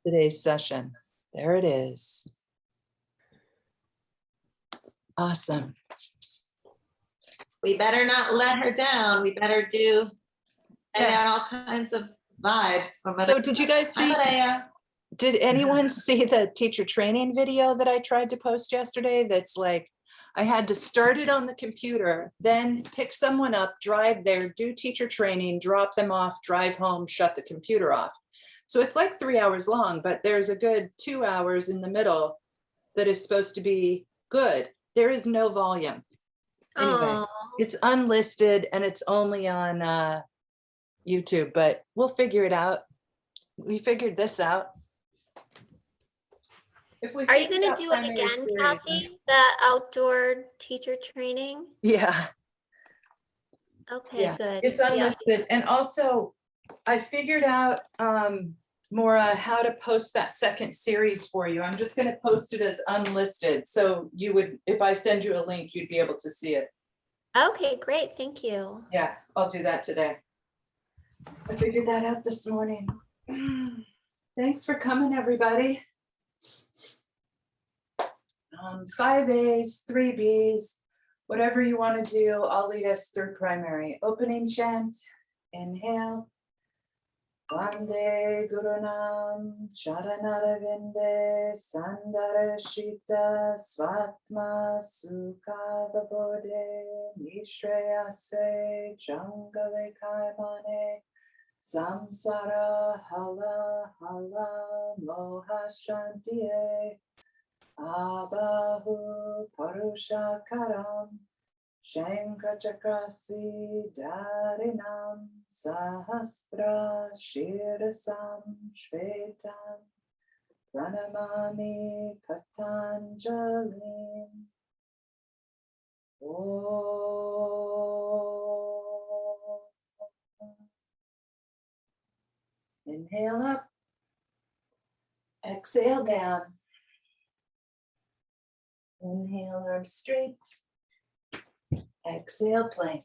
today's session. There it is. Awesome. We better not let her down. We better send Yeah. out all kinds of vibes. So did you guys see, Hi, did anyone see the teacher training video that I tried to post yesterday? That's like, I had to start it on the computer, then pick someone up, drive there, do teacher training, drop them off, drive home, shut the computer off. So it's like 3 hours long, but there's a good 2 hours in the middle that is supposed to be good. There is no volume. Anyway, Aw. it's unlisted and it's only on YouTube, but we'll figure it out. We figured this out. If we Are you figured going out to do it primary again, series, Kathy? The outdoor teacher training? yeah, Okay, yeah, good. it's Yeah. unlisted. And also I figured out, Maura, how to post that second series for you. I'm just going to post it as unlisted. So you would, if I send you a link, you'd be able to see it. Okay, great. Thank you. Yeah, I'll do that today. I figured that out this morning. Thanks for coming, everybody. 5 A's, 3 B's, whatever you want to do, I'll lead us through primary. Opening chant, inhale. Vande Gurunam Charanaravinda Sandarashita Svatma Sukha Babode Nishreyase Jangale Kaimane Samsara Hala Hala Moha Shantiye Abahu Parusha Karam Shankrachakrasi Darinam Sahasra Shirasam Shvetam Pranamami Patanjalim. Inhale up, exhale down. Inhale, arms straight. Exhale, plank.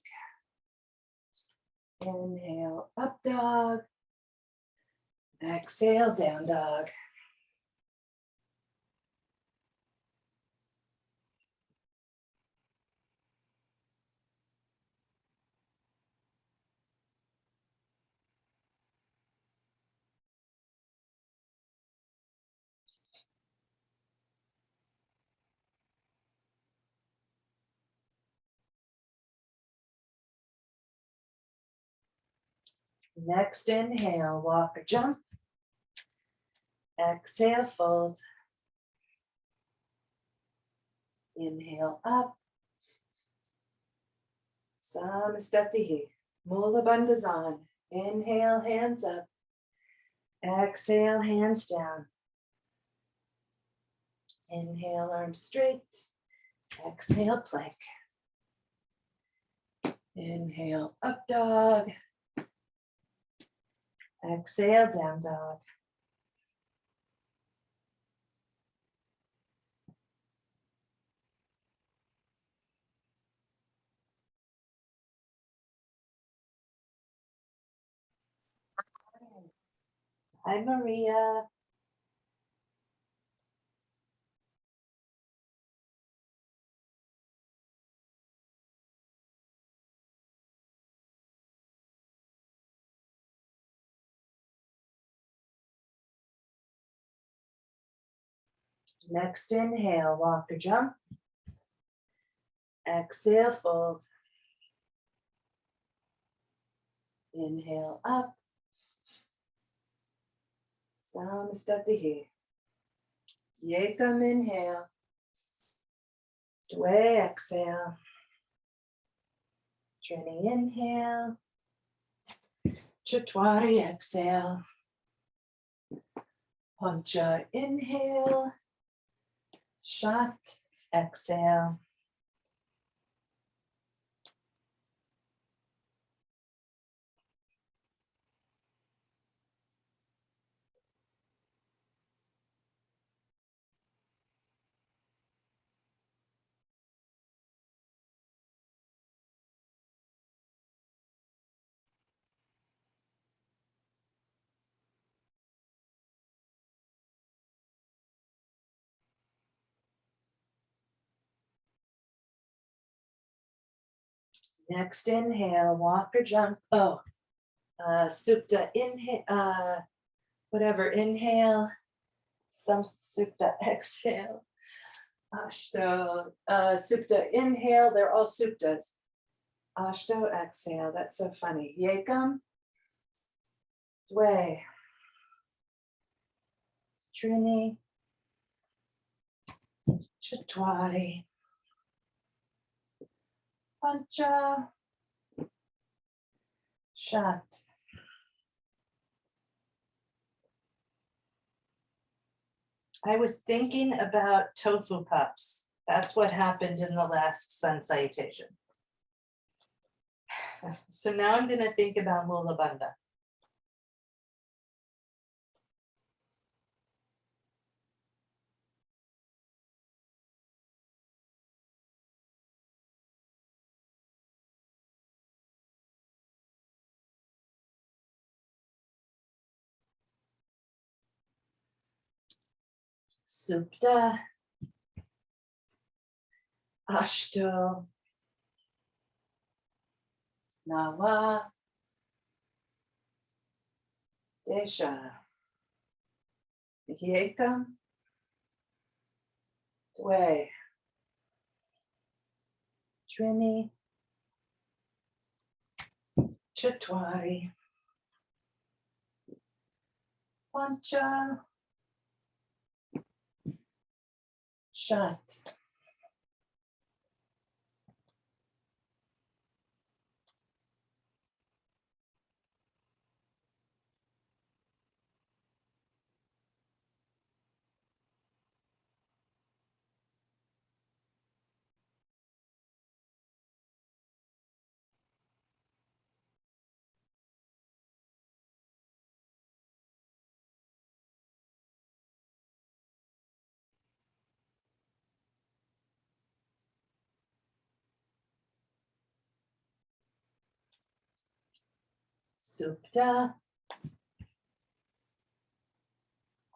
Inhale, up dog. Exhale, down dog. Next inhale, walk or jump. Exhale, fold. Inhale up. Samastatihi. Mula Bandhasana. Inhale, hands up. Exhale, hands down. Inhale, arms straight. Exhale, plank. Inhale, up dog. Exhale, down dog. Hi, Maria. Next inhale, walk or jump. Exhale, fold. Inhale up. Samastatihi. Yekam inhale. Dwe exhale. Trini inhale. Chatwari exhale. Pancha inhale. Shat exhale. Next inhale, walk or jump. Oh, Supta, inhale, whatever, inhale. Some Supta, exhale. Ashto, Supta, inhale. They're all Suptas. Ashto, exhale. That's so funny. Yekam, Dwe, Trini, Chatwari, Pancha, Shat. I was thinking about tofu pups. That's what happened in the last sun salutation. So now I'm going to think about Mula Bandha. Supta, Ashto, Nava, Desha, Yekam, Dwe, Trini, Chatwari, Pancha, Shat. Supta,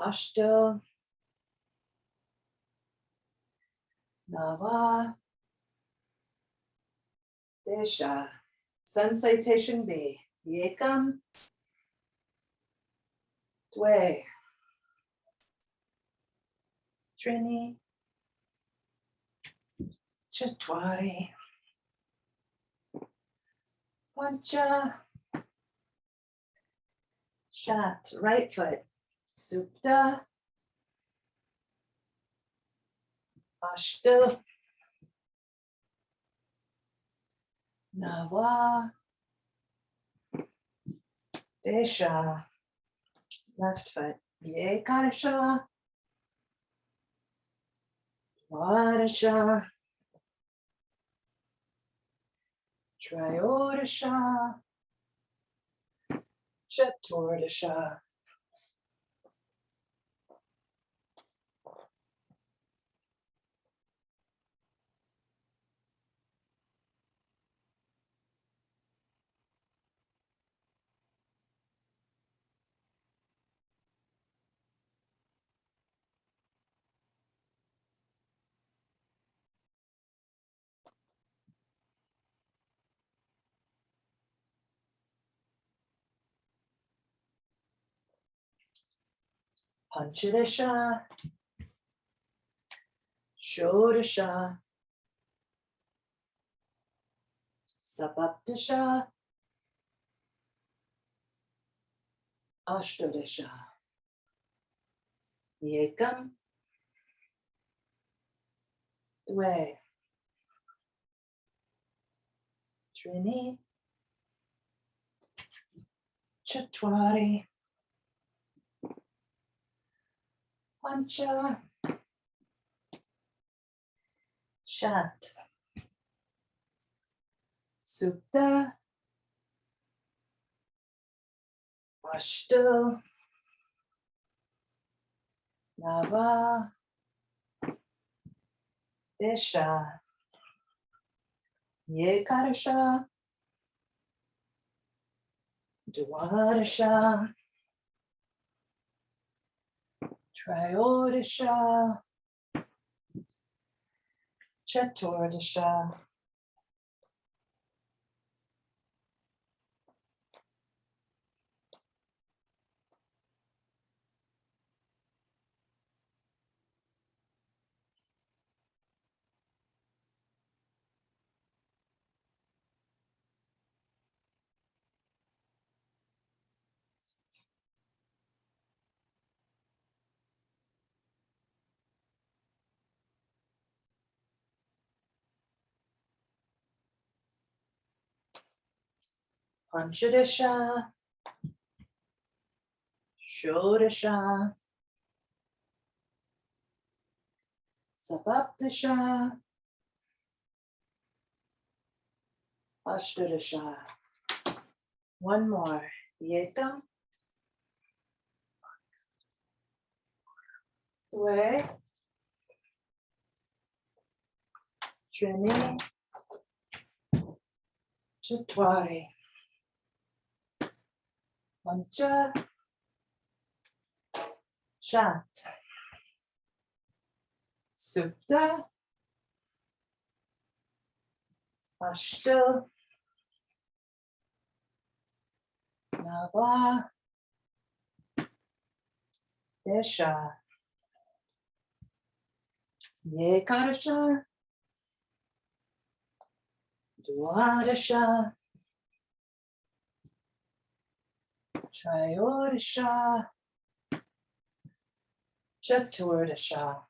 Ashto, Nava, Desha. Sun salutation B. Yekam, Dwe, Trini, Chatwari, Pancha, Shat. Right foot. Supta, Ashto, Nava, Desha. Left foot. Yekadasha, Dwadasha, Trayodasha, Chaturdasha. Panchadasha, Shodasha, Sapaptasha, Ashtadasha. Yekam, Dwe, Trini, Chatwari, Pancha, Shat. Supta, Ashto, Nava, Desha, Yekadasha, Dwadasha, Trayodasha, Chaturdasha. Panchadasha, Shodasha, Sabaptasha, Ashtadasha. One more. Yekam. Dwe. Trini. Chatwari. Pancha. Chant. Supta. Ashta. Nava. Desha. Yekarasha. Dwadasha. Trayodasha. Chaturdasha.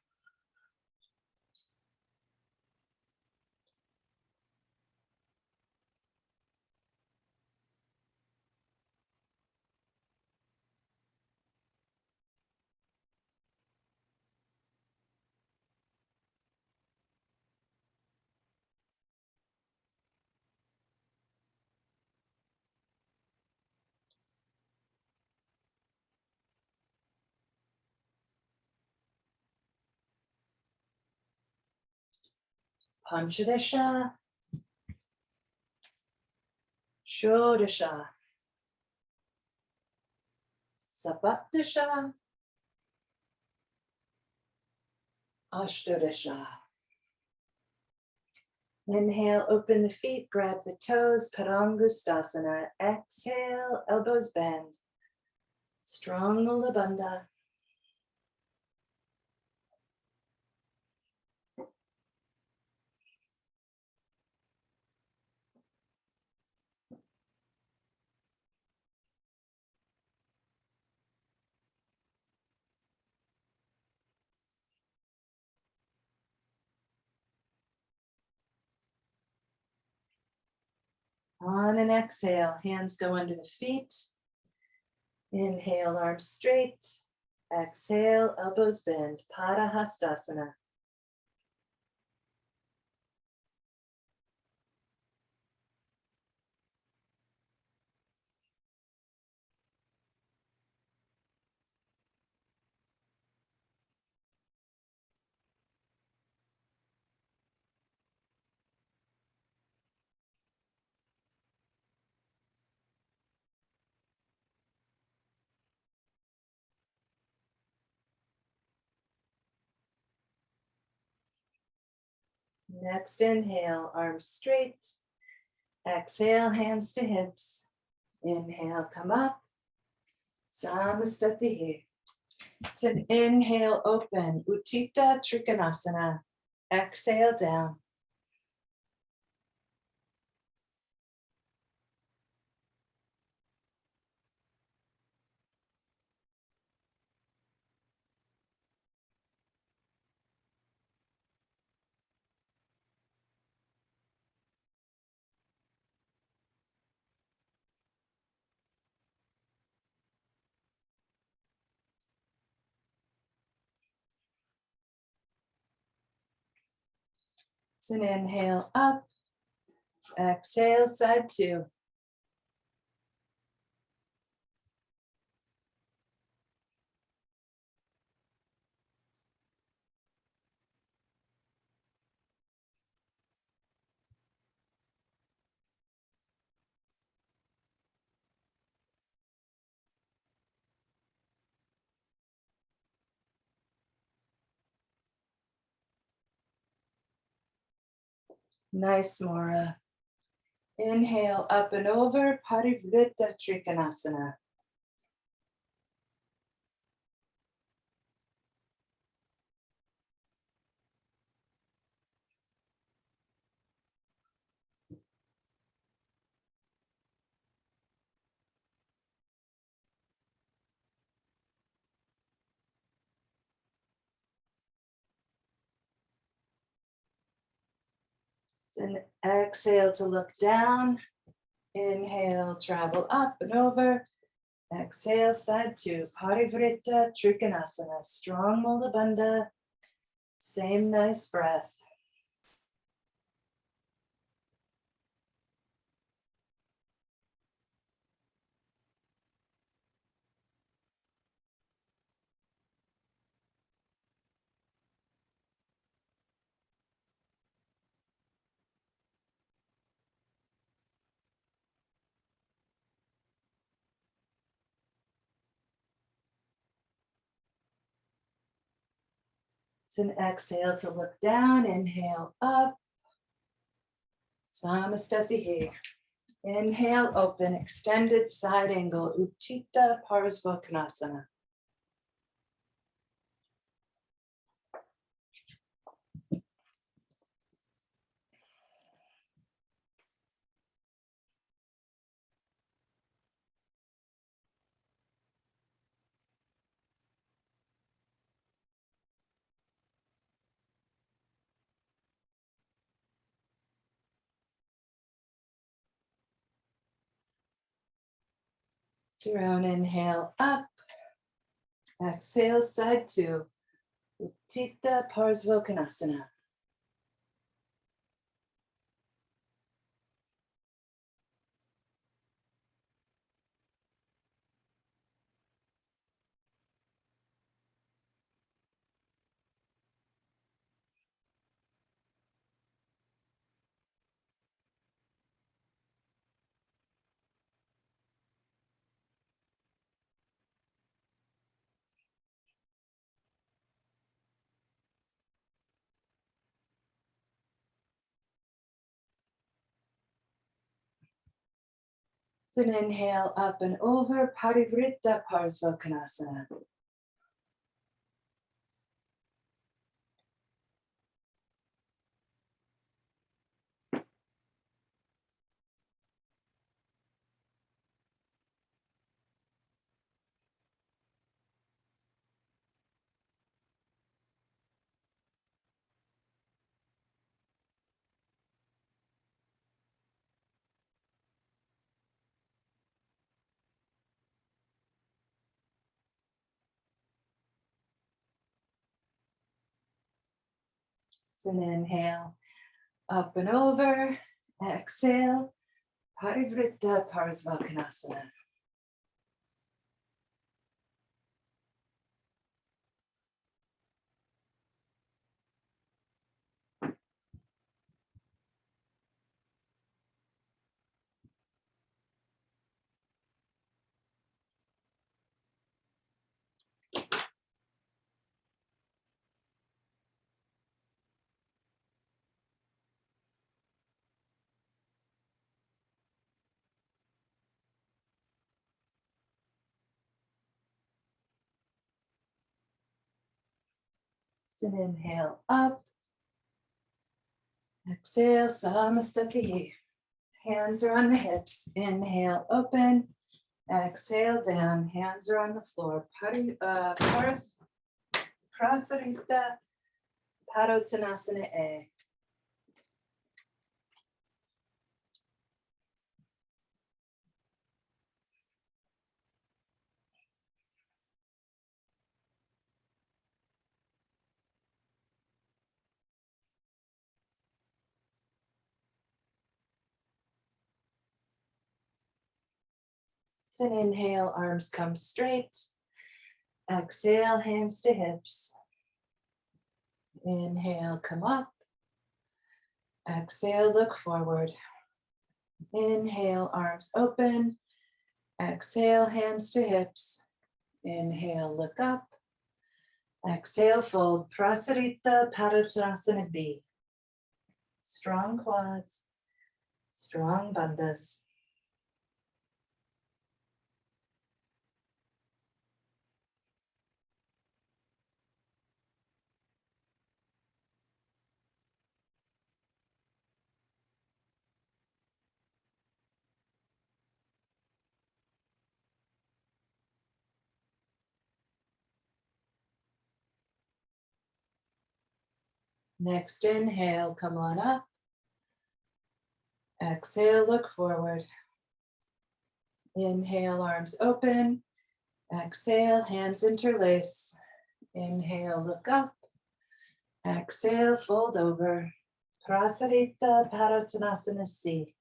Panchadasha. Shodasha. Sapaptasha. Ashtadasha. Inhale, open the feet, grab the toes, Parangustasana. Exhale, elbows bend. Strong Mula Bandha. On an exhale, hands go under the feet. Inhale, arms straight. Exhale, elbows bend. Padahastasana. Next inhale, arms straight. Exhale, hands to hips. Inhale, come up. Samastatihi. It's an inhale, open. Uttita Trikonasana. Exhale, down. It's an inhale, up. Exhale, side two. Nice, Mora. Inhale, up and over, Parivritta Trikonasana. It's an exhale to look down. Inhale, travel up and over. Exhale, side two, Parivrtta Trikonasana, strong Mula Bandha. Same nice breath. It's an exhale to look down, inhale up. Samastatihi. Inhale, open, extended side angle, Utthita Parsvokanasana. Your own inhale up. Exhale, side two, Utthita Parsvokanasana. It's an inhale up and over, Parivritta Parsvokanasana. It's an inhale up and over, exhale, Parivritta Parsvokanasana. It's an inhale up, exhale, Samastatihi. Hands are on the hips. Inhale, open. Exhale, down. Hands are on the floor. Prasarita Padottanasana A. It's an inhale, arms come straight. Exhale, hands to hips. Inhale, come up. Exhale, look forward. Inhale, arms open. Exhale, hands to hips. Inhale, look up. Exhale, fold. Prasarita Padottanasana B. Strong quads, strong bandhas. Next inhale, come on up. Exhale, look forward. Inhale, arms open. Exhale, hands interlace. Inhale, look up. Exhale, fold over. Prasarita Parsvokanasana C.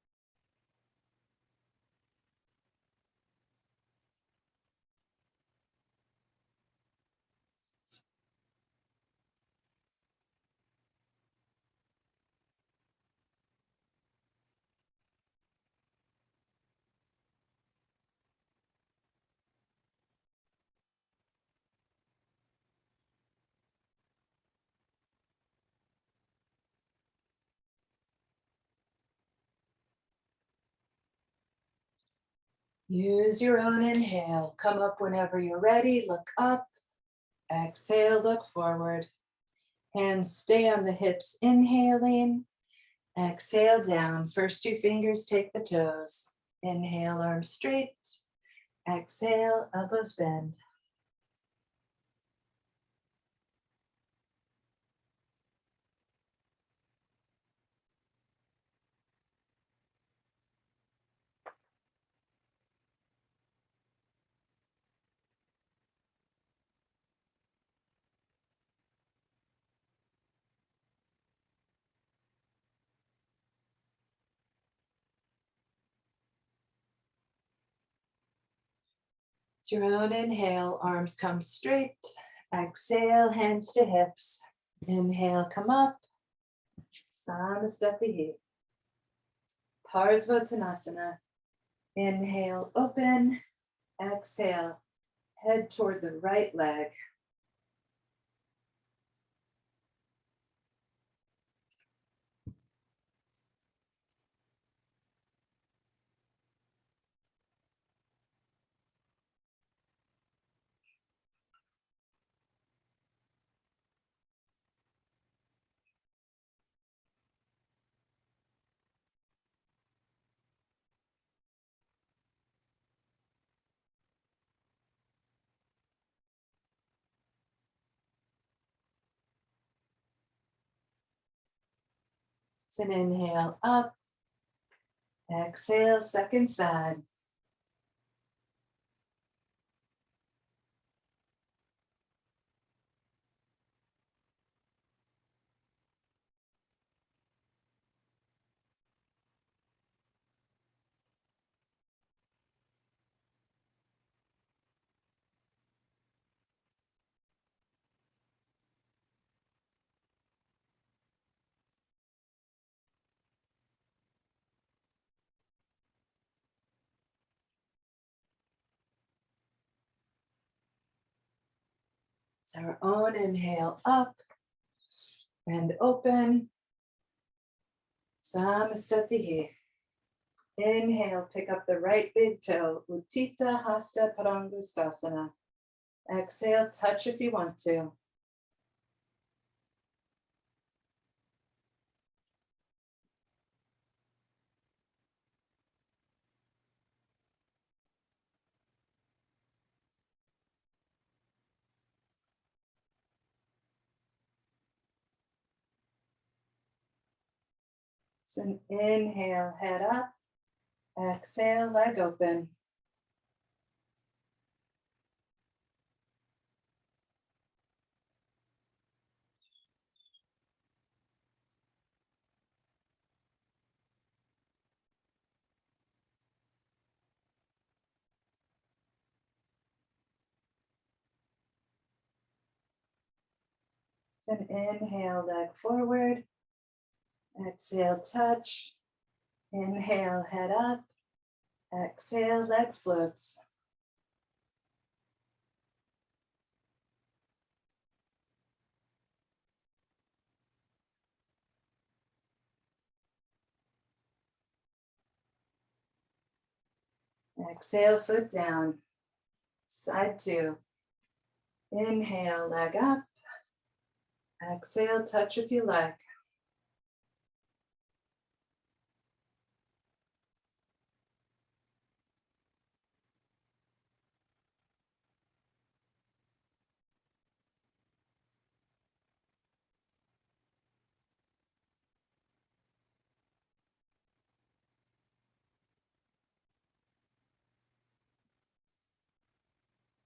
Use your own inhale. Come up whenever you're ready. Look up. Exhale, look forward. Hands stay on the hips, inhaling. Exhale down. First two fingers take the toes. Inhale, arms straight. Exhale, elbows bend. It's your own inhale, arms come straight. Exhale, hands to hips. Inhale, come up. Samastatihi. Parsvokanasana. Inhale, open. Exhale, head toward the right leg. It's an inhale up. Exhale, second side. It's our own inhale up and open. Samastatihi. Inhale, pick up the right big toe. Uttita Hasta Parangustasana. Exhale, touch if you want to. It's an inhale, head up. Exhale, leg open. It's an inhale, leg forward. Exhale, touch. Inhale, head up. Exhale, leg floats. Exhale, foot down. Side two. Inhale, leg up. Exhale, touch if you like.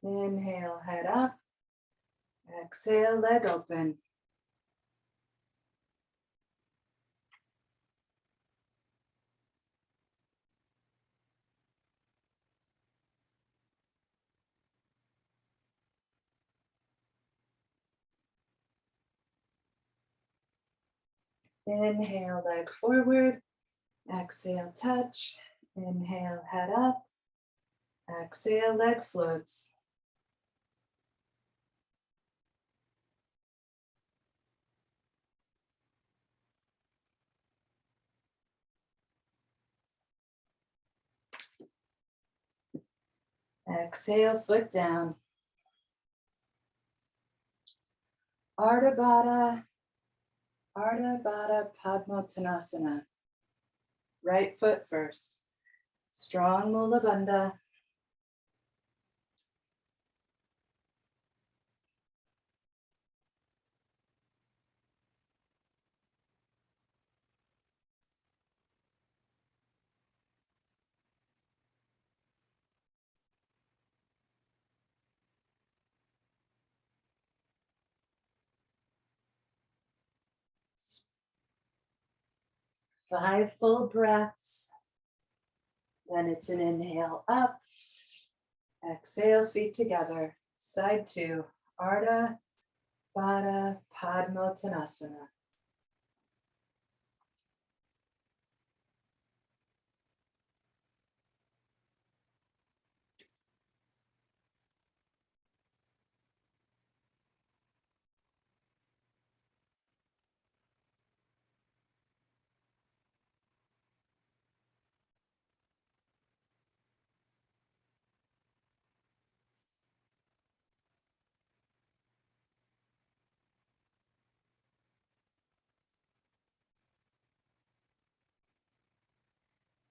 Inhale, head up. Exhale, leg open. Inhale, leg forward. Exhale, touch. Inhale, head up. Exhale, leg floats. Exhale, foot down. Ardha Baddha Padmotanasana. Right foot first. Strong Mula Bandha. Five full breaths. Then it's an inhale up. Exhale, feet together. Side two. Ardha Baddha Padmotanasana.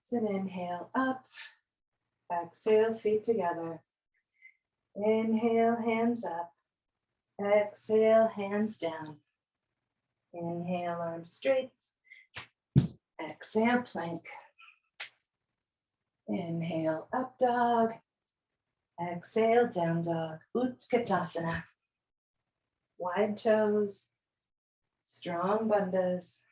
It's an inhale up. Exhale, feet together. Inhale, hands up. Exhale, hands down. Inhale, arms straight. Exhale, plank. Inhale, up dog. Exhale, down dog. Utkatasana. Wide toes. Strong bandhas.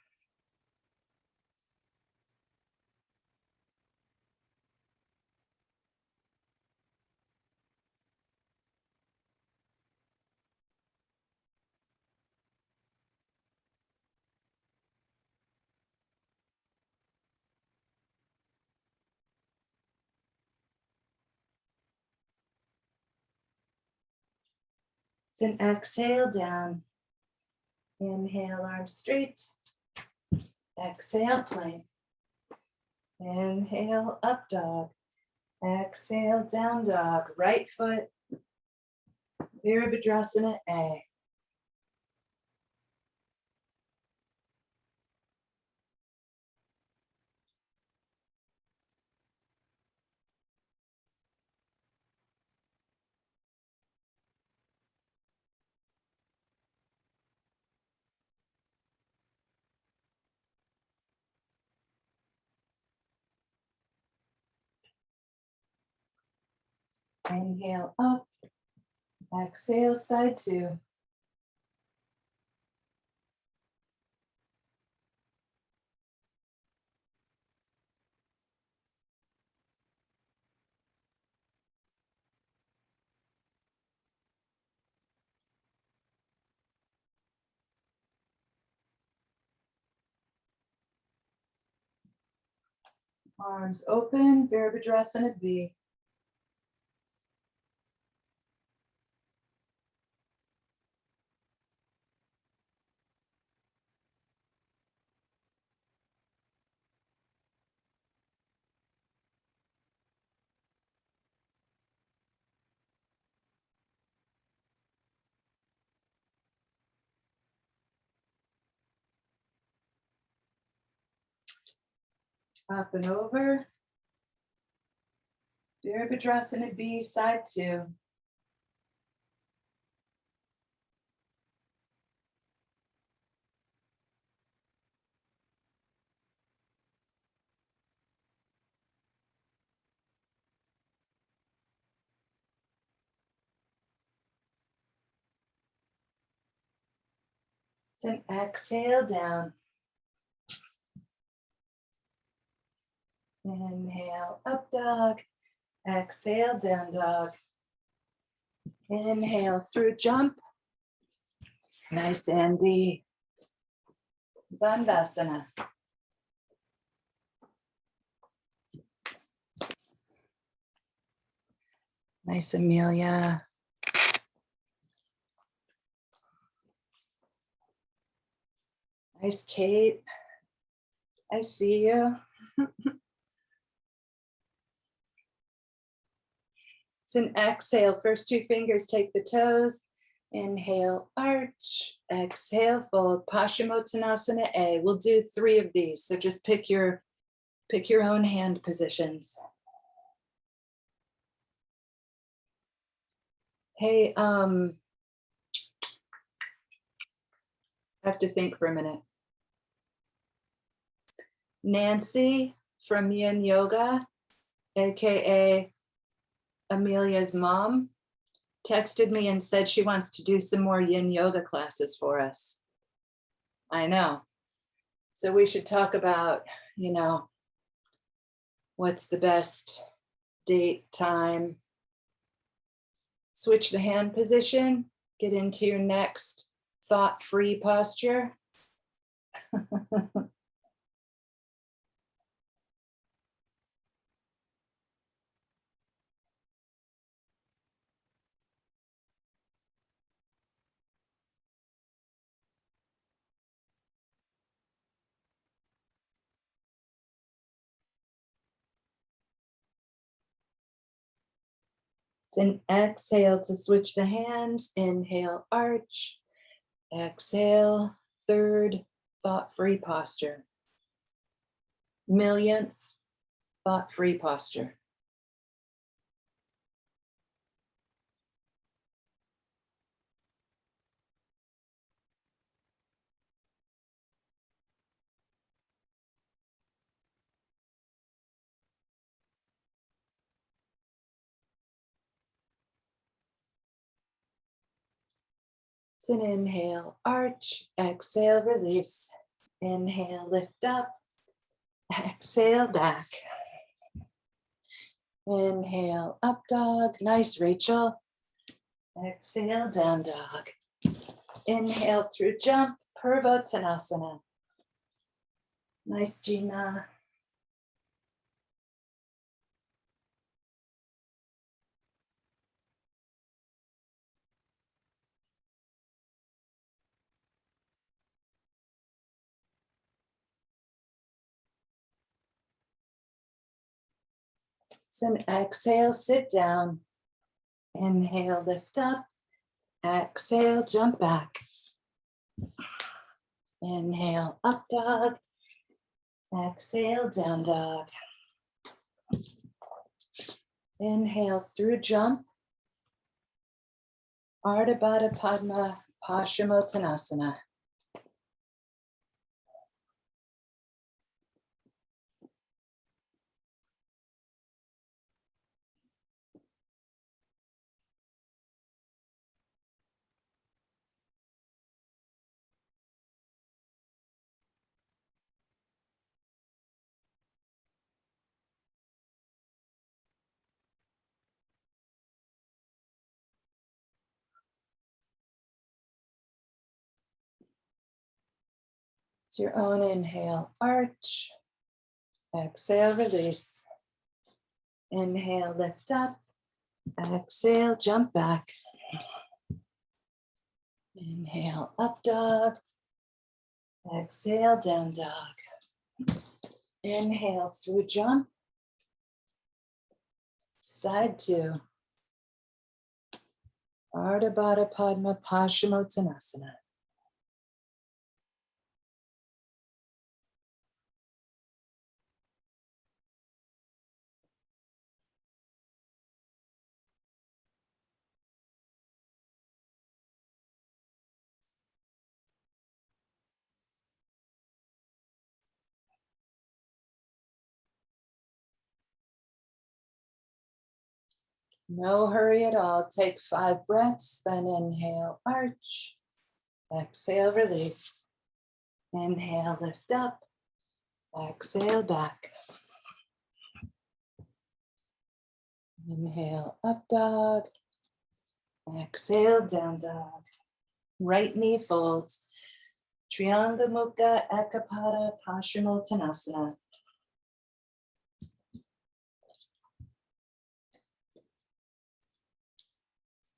It's an exhale down. Inhale, arms straight. Exhale, plank. Inhale, up dog. Exhale, down dog. Right foot. Virabhadrasana A. Inhale up. Exhale, side two. Arms open, Virabhadrasana B. Up and over. Virabhadrasana B, side two. Then exhale down. Inhale, up dog. Exhale, down dog. Inhale through jump. Nice and deep. Dandasana. Nice, Amelia. Nice, Kate. I see you. It's an exhale. First two fingers take the toes. Inhale, arch. Exhale, fold. Parsvokanasana A. We'll do 3 of these. So just pick your own hand positions. Hey, I have to think for a minute. Nancy from Yin Yoga, AKA Amelia's mom, texted me and said she wants to do some more Yin Yoga classes for us. I know. So we should talk about, what's the best date, time. Switch the hand position, get into your next thought-free posture. Then exhale to switch the hands. Inhale, arch. Exhale, third thought-free posture. Millionth thought-free posture. It's an inhale, arch. Exhale, release. Inhale, lift up. Exhale, back. Inhale, up dog. Nice, Rachel. Exhale, down dog. Inhale through jump, Parsvokanasana. Nice, Gina. It's an exhale, sit down. Inhale, lift up. Exhale, jump back. Inhale, up dog. Exhale, down dog. Inhale through jump. Ardha Baddha Padma Parsvokanasana. It's your own inhale, arch. Exhale, release. Inhale, lift up. Exhale, jump back. Inhale, up dog. Exhale, down dog. Inhale through jump. Side 2. Ardha Baddha Padma Parsvokanasana. No hurry at all. Take 5 breaths, then inhale, arch. Exhale, release. Inhale, lift up. Exhale, back. Inhale, up dog. Exhale, down dog. Right knee folds. Trianga Mukha Ekapada Parsvokanasana.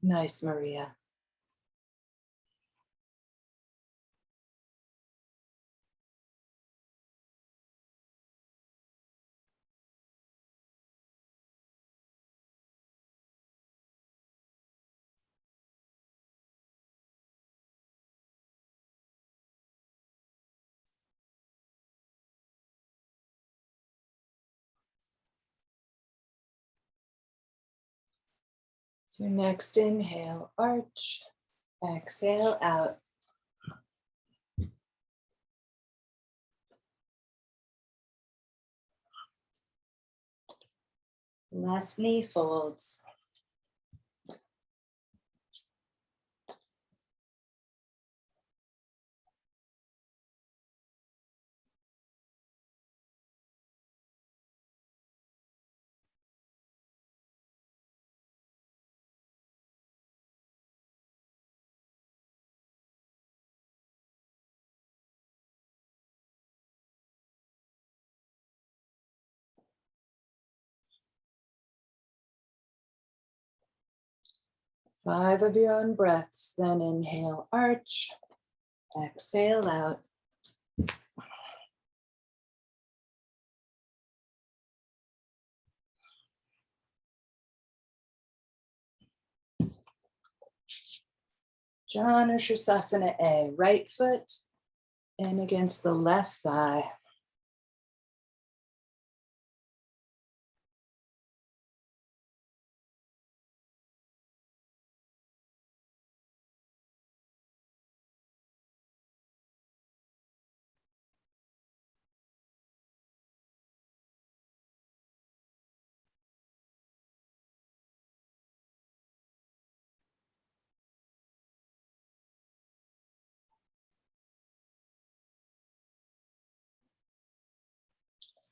Nice, Maria. So next inhale, arch. Exhale out. Left knee folds. Five of your own breaths, then inhale, arch. Exhale out. Janu Sirsasana A, right foot in against the left thigh.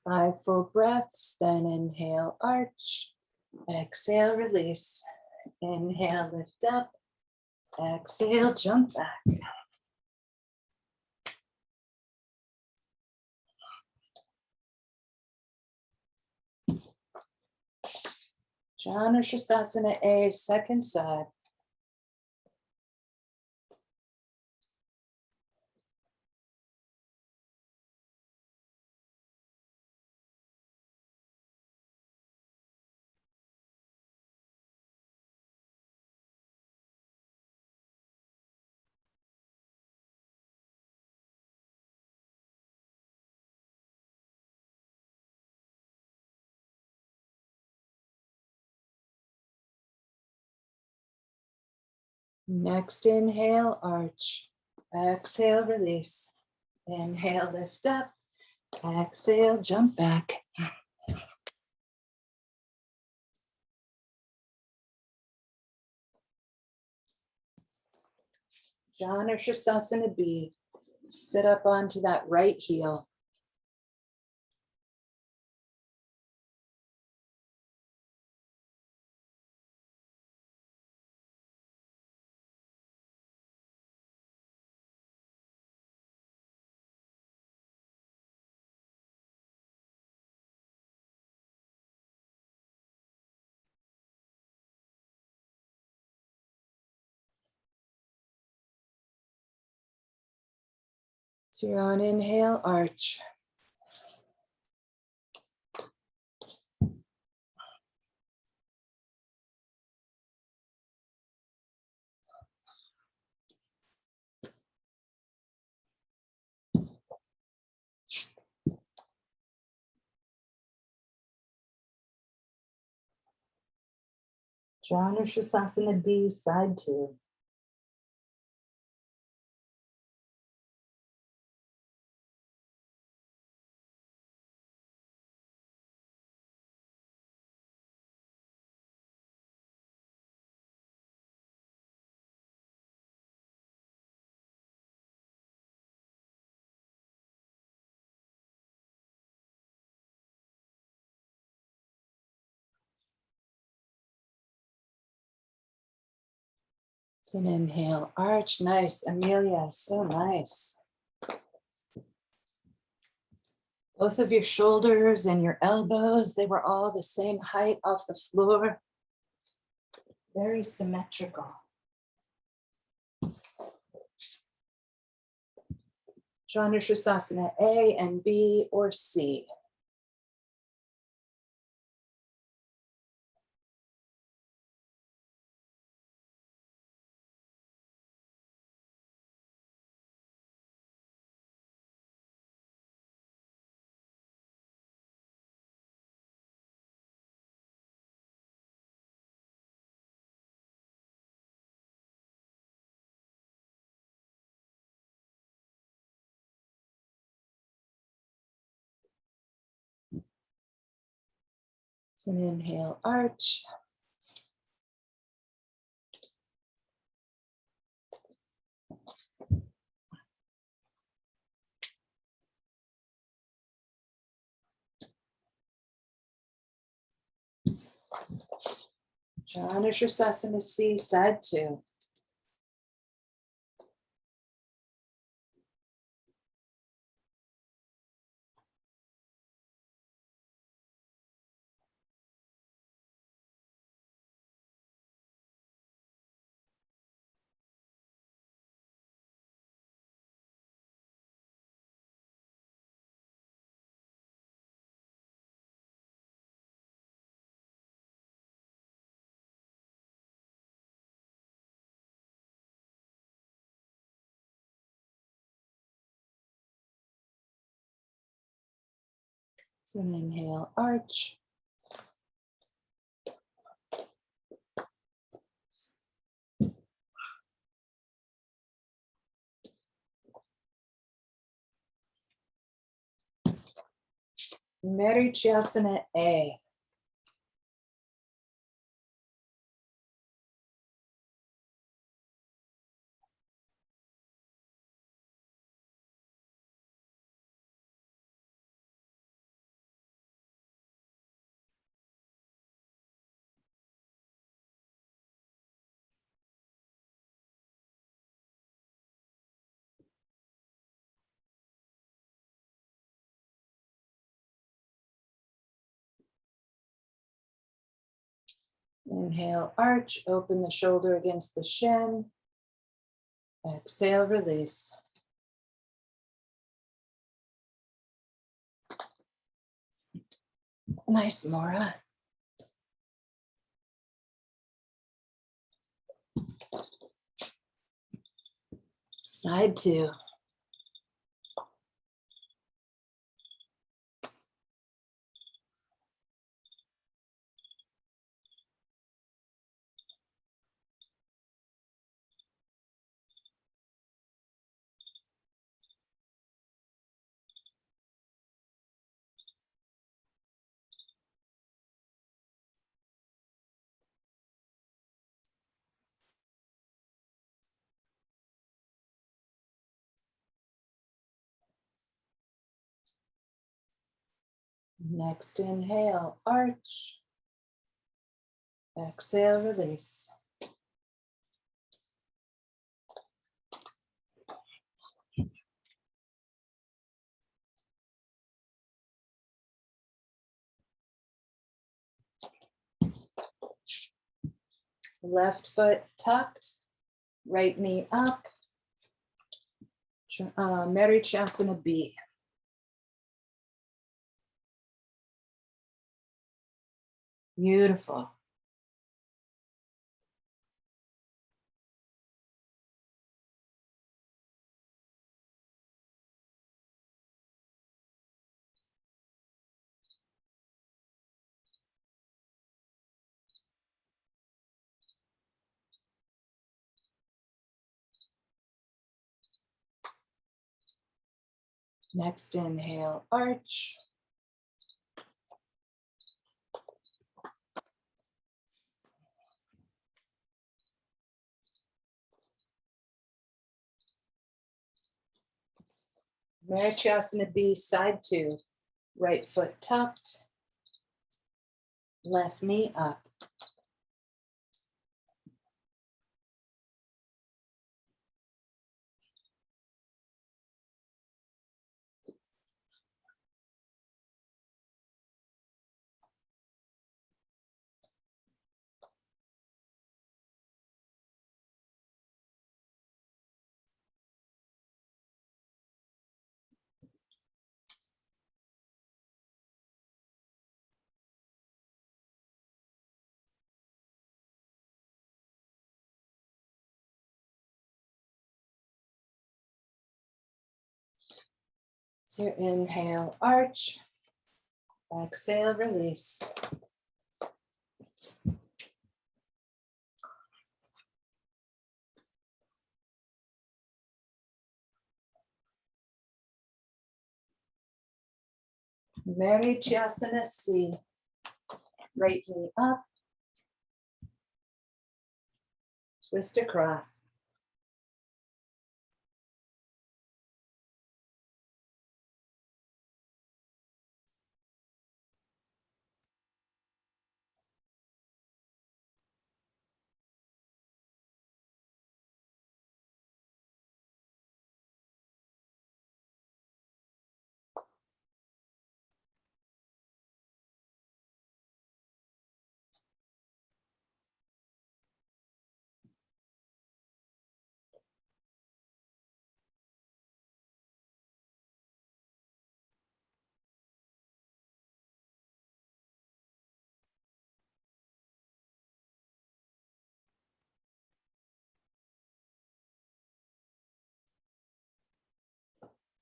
Five full breaths, then inhale, arch. Exhale, release. Inhale, lift up. Exhale, jump back. Janu Sirsasana A, second side. Next inhale, arch. Exhale, release. Inhale, lift up. Exhale, jump back. Janu Sirsasana B. Sit up onto that right heel. To your own inhale, arch. Janu Sirsasana B, side two. It's an inhale, arch, nice. Amelia, so nice. Both of your shoulders and your elbows, they were all the same height off the floor. Very symmetrical. Chandrashasana A and B or C. It's an inhale, arch. Chandrashasana C, side 2. It's an inhale, arch. Marichyasana A. Inhale, arch, open the shoulder against the shin. Exhale, release. Nice, Maura. Side 2. Next inhale, arch. Exhale, release. Left foot tucked, right knee up. Marichyasana B. Beautiful. Next inhale, arch. Marichyasana B, side 2. Right foot tucked. Left knee up. So inhale, arch. Exhale, release. Marichyasana C. Right knee up. Twist across.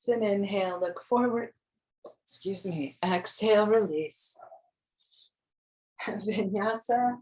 It's an inhale, look forward. Excuse me. Exhale, release. Vinyasa.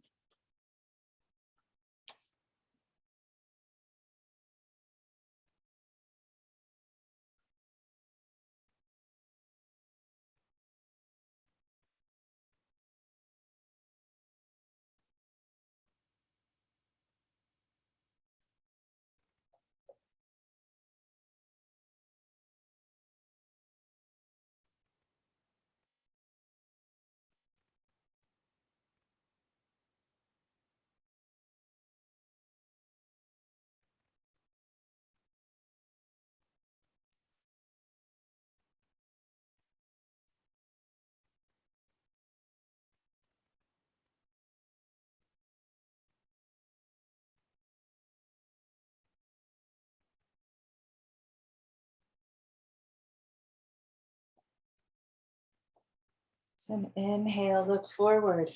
It's an inhale, look forward.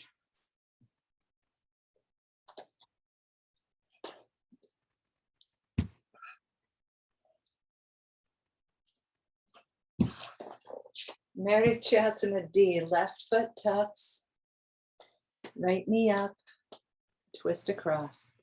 Marichyasana D, left foot tucks, right knee up, twist across.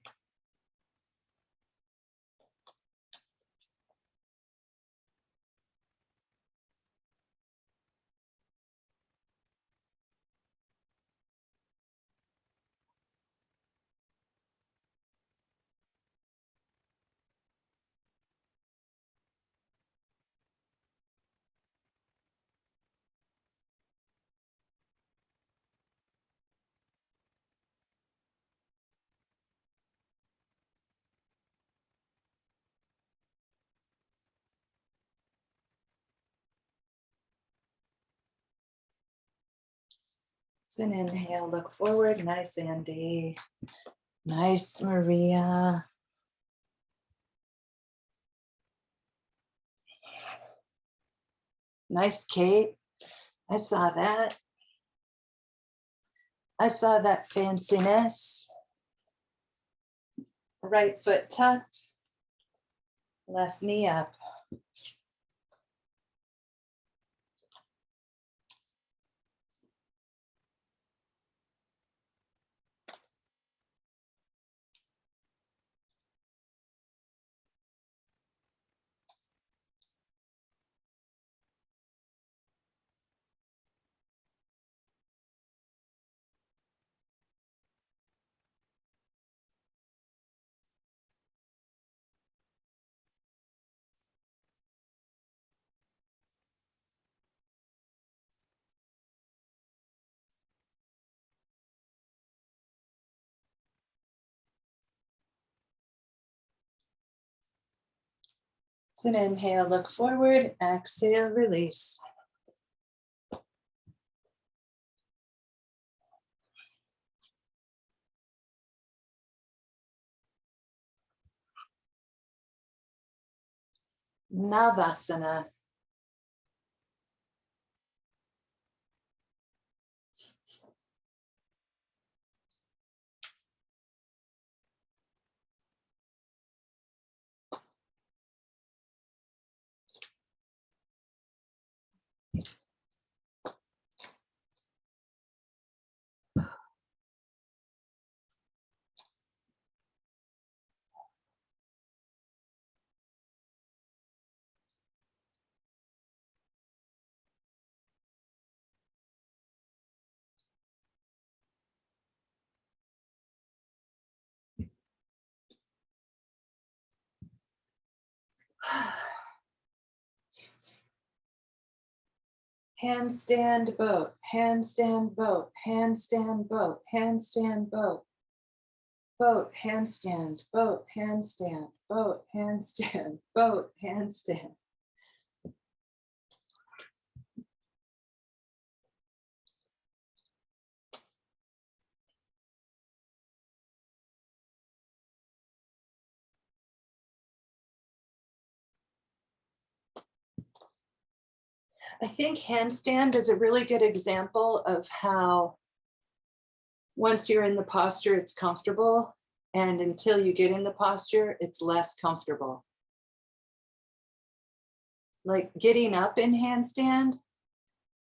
It's an inhale, look forward. Nice, Andy. Nice, Maria. Nice, Kate. I saw that. I saw that fanciness. Right foot tucked, left knee up. It's an inhale, look forward. Exhale, release. Navasana. Handstand boat, handstand boat, handstand boat, handstand boat. Boat, handstand, boat, handstand, boat, handstand, boat, handstand. I think handstand is a really good example of how once you're in the posture, it's comfortable, and until you get in the posture, it's less comfortable. Like getting up in handstand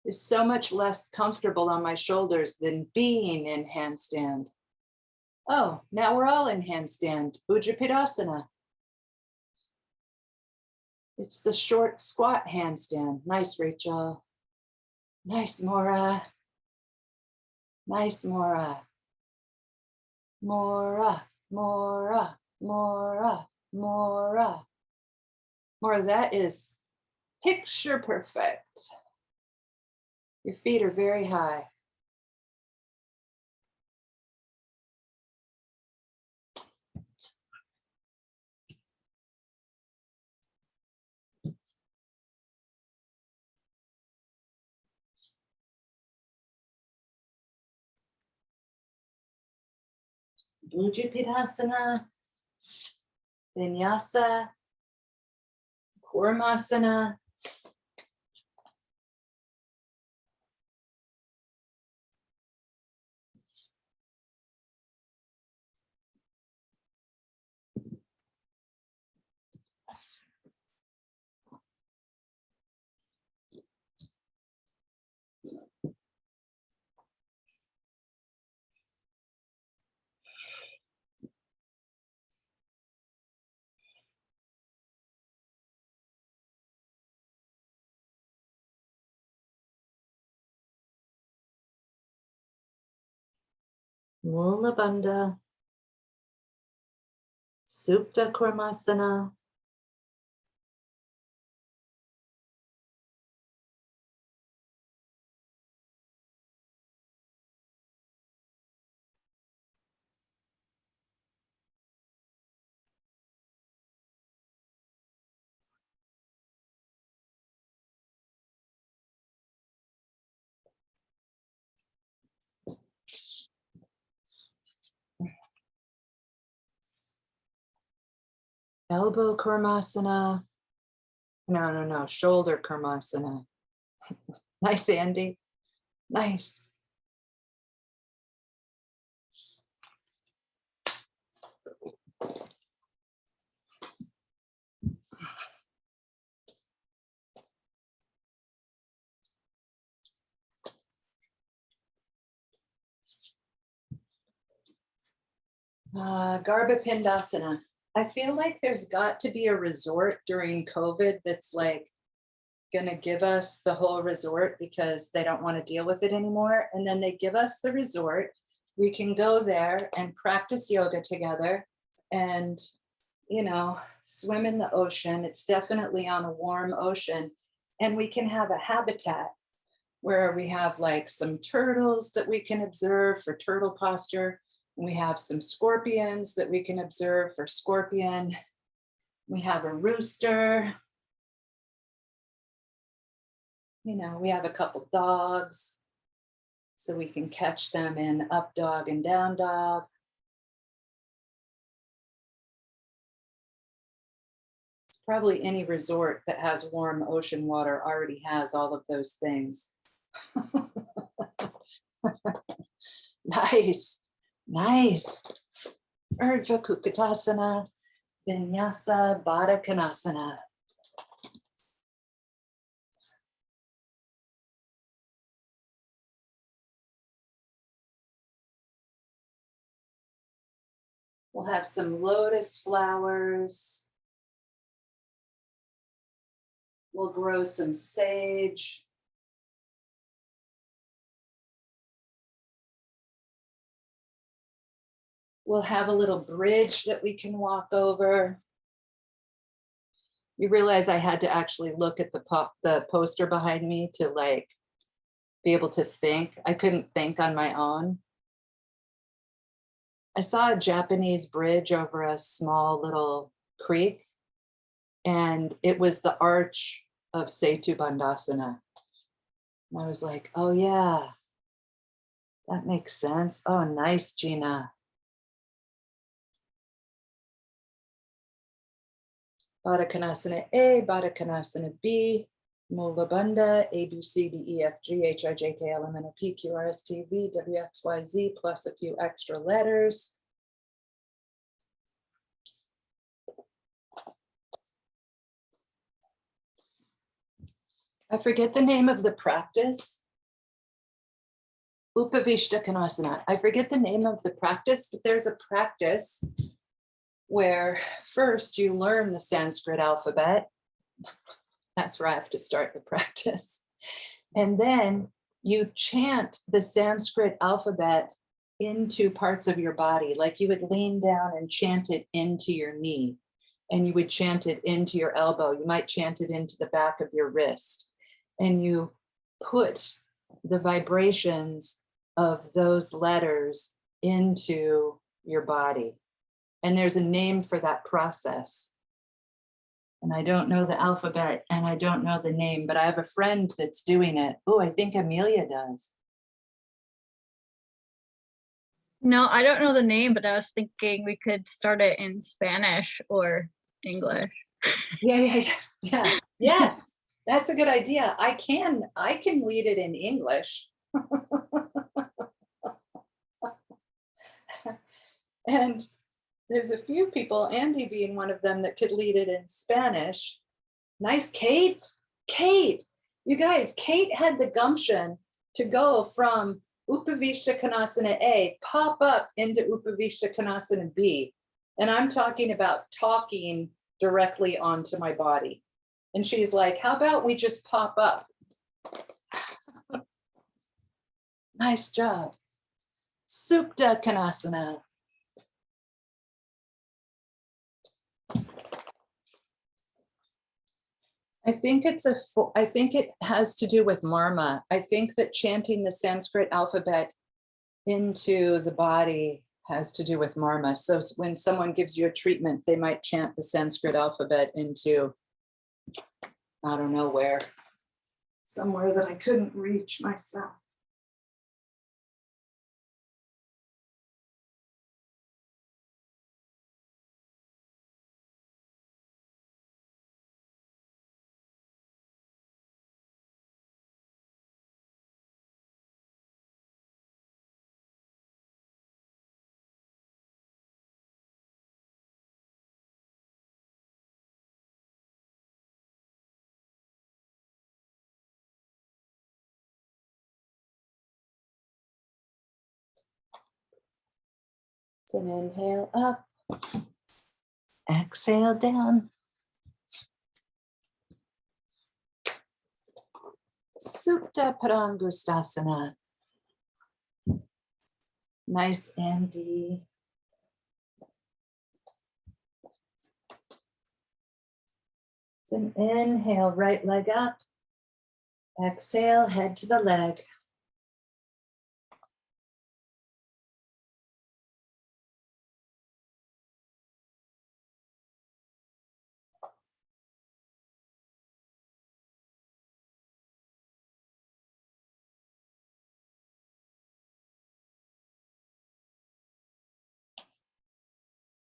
is so much less comfortable on my shoulders than being in handstand. Oh, now we're all in handstand, Ujjapadasana. It's the short squat handstand. Nice, Rachel. Nice, Mora. Nice, Mora. Mora, Mora, Mora, Mora. Mora, that is picture perfect. Your feet are very high. Ujjapadasana, Vinyasa, Kurmasana. Mula Bandha, Supta Kurmasana. Elbow Kurmasana. No, shoulder Kurmasana. Nice, Andy. Nice. Garbhapindasana. I feel like there's got to be a resort during COVID that's like going to give us the whole resort because they don't want to deal with it anymore. And then they give us the resort. We can go there and practice yoga together and, you know, swim in the ocean. It's definitely on a warm ocean. And we can have a habitat where we have like some turtles that we can observe for turtle posture. We have some scorpions that we can observe for scorpion. We have a rooster. You know, we have a couple dogs, so we can catch them in up dog and down dog. It's probably any resort that has warm ocean water already has all of those things. Nice. Nice. Urdhva Kukutasana, Vinyasa Baddha. We'll have some lotus flowers. We'll grow some sage. We'll have a little bridge that we can walk over. You realize I had to actually look at the poster behind me to like be able to think. I couldn't think on my own. I saw a Japanese bridge over a small little creek, and it was the arch of Setu Bandhasana. And I was like, oh yeah, that makes sense. Oh, nice, Gina. Baddha A, Baddha B, Mula Bandha, A, B, C, D, E, F, G, H, I, J, K, L, M, N, O, P, Q, R, S, T, V, W, X, Y, Z, plus a few extra letters. I forget the name of the practice. Upavishtakanasana. I forget the name of the practice, but there's a practice where first you learn the Sanskrit alphabet. That's where I have to start the practice. And then you chant the Sanskrit alphabet into parts of your body. Like you would lean down and chant it into your knee, and you would chant it into your elbow. You might chant it into the back of your wrist. And you put the vibrations of those letters into your body. And there's a name for that process. And I don't know the alphabet and I don't know the name, but I have a friend that's doing it. Oh, I think Amelia does. No, I don't know the name, but I was thinking we could start it in Spanish or English. Yeah. Yes, that's a good idea. I can lead it in English. And there's a few people, Andy being one of them, that could lead it in Spanish. Nice, Kate. Kate, you guys, Kate had the gumption to go from Upavishtakanasana A, pop up into Upavishtakanasana B. And I'm talking about talking directly onto my body. And she's like, how about we just pop up? Nice job. Supta Kanasana. I think it has to do with marma. I think that chanting the Sanskrit alphabet into the body has to do with marma. So when someone gives you a treatment, they might chant the Sanskrit alphabet into, I don't know where, somewhere that I couldn't reach myself. It's an inhale up, exhale down. Supta Parangustasana. Nice, Andy. It's an inhale, right leg up. Exhale, head to the leg.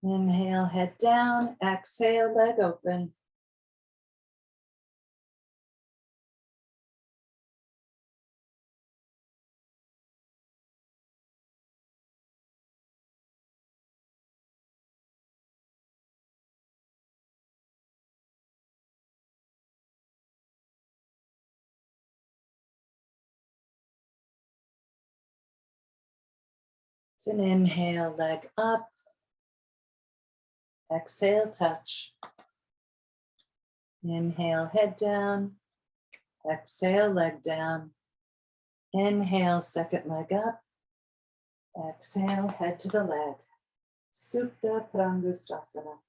Inhale, head down. Exhale, leg open. It's an inhale, leg up. Exhale, touch. Inhale, head down. Exhale, leg down. Inhale, second leg up. Exhale, head to the leg. Supta Parangustasana.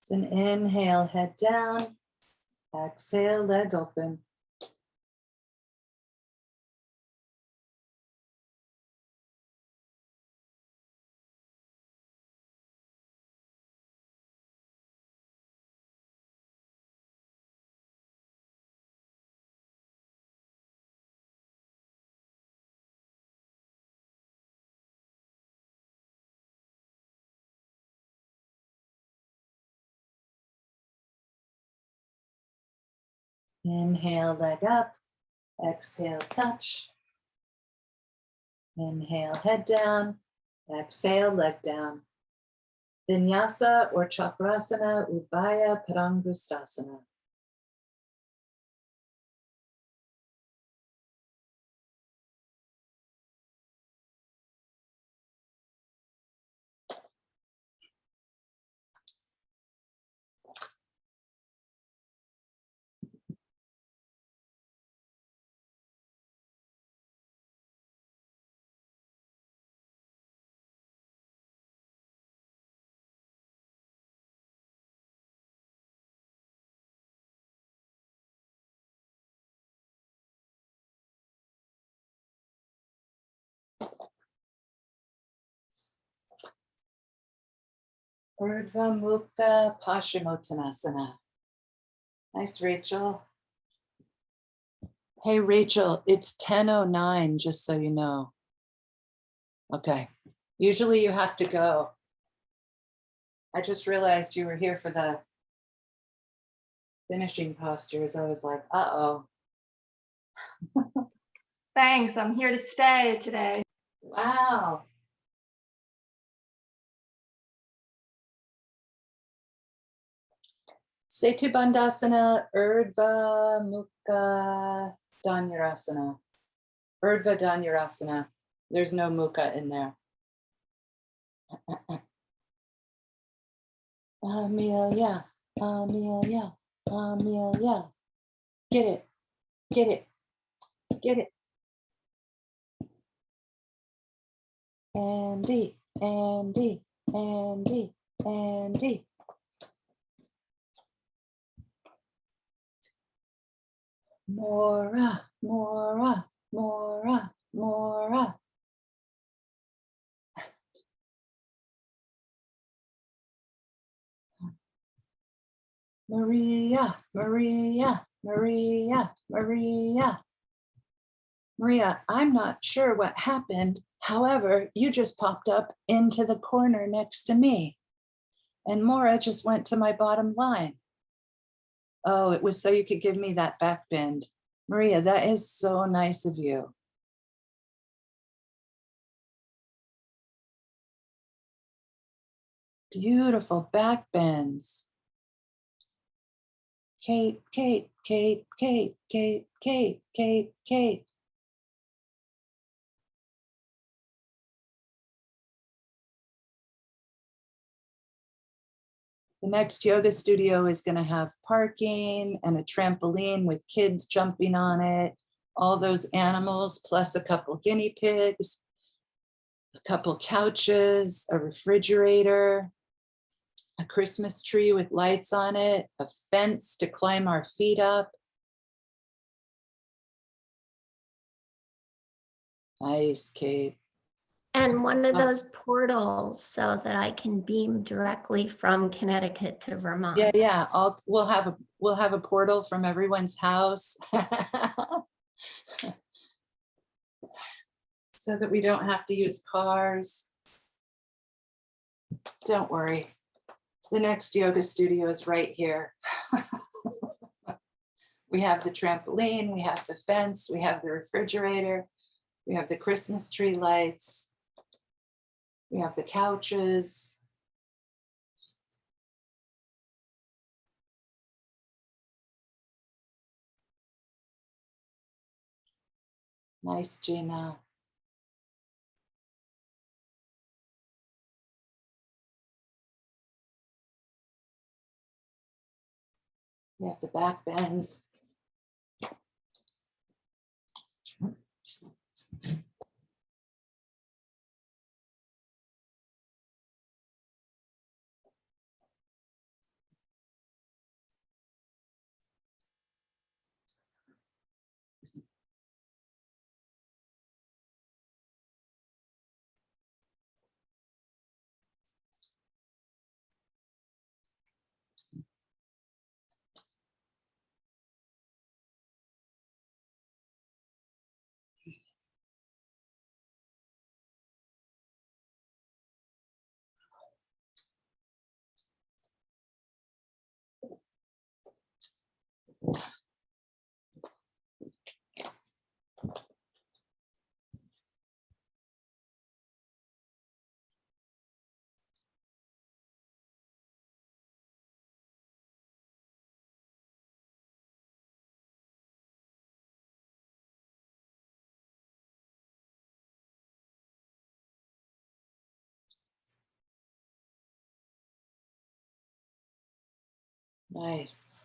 It's an inhale, head down. Exhale, leg open. Inhale, leg up. Exhale, touch. Inhale, head down. Exhale, leg down. Vinyasa or Chakrasana, Ubaya Parangustasana. Urdhva Mukha Paschimottanasana. Nice, Rachel. Hey, Rachel, it's 10:09, just so you know. Okay. Usually you have to go. I just realized you were here for the finishing postures. I was like, uh-oh. Thanks, I'm here to stay today. Wow. Setu Bandhasana, Urdhva Mukha Dhanurasana. Urdhva Dhanurasana. There's no mukha in there. Amelia, Amelia, Amelia. Get it, get it, get it. Andy, Andy, Andy, Andy. Mora, Mora, Mora, Mora. Maria, Maria, Maria, Maria. Maria, I'm not sure what happened. However, you just popped up into the corner next to me. And Maura just went to my bottom line. Oh, it was so you could give me that back bend. Maria, that is so nice of you. Beautiful back bends. Kate, Kate, Kate, Kate, Kate, Kate, Kate, Kate. The next yoga studio is going to have parking and a trampoline with kids jumping on it, all those animals, plus a couple guinea pigs, a couple couches, a refrigerator, a Christmas tree with lights on it, a fence to climb our feet up. Nice, Kate. And one of Oh. those portals so that I can beam directly from Connecticut to Vermont. Yeah, yeah. We'll have a portal from everyone's house. So that we don't have to use cars. Don't worry. The next yoga studio is right here. We have the trampoline, we have the fence, we have the refrigerator, we have the Christmas tree lights, we have the couches. Nice, Gina. We have the back bends. Nice.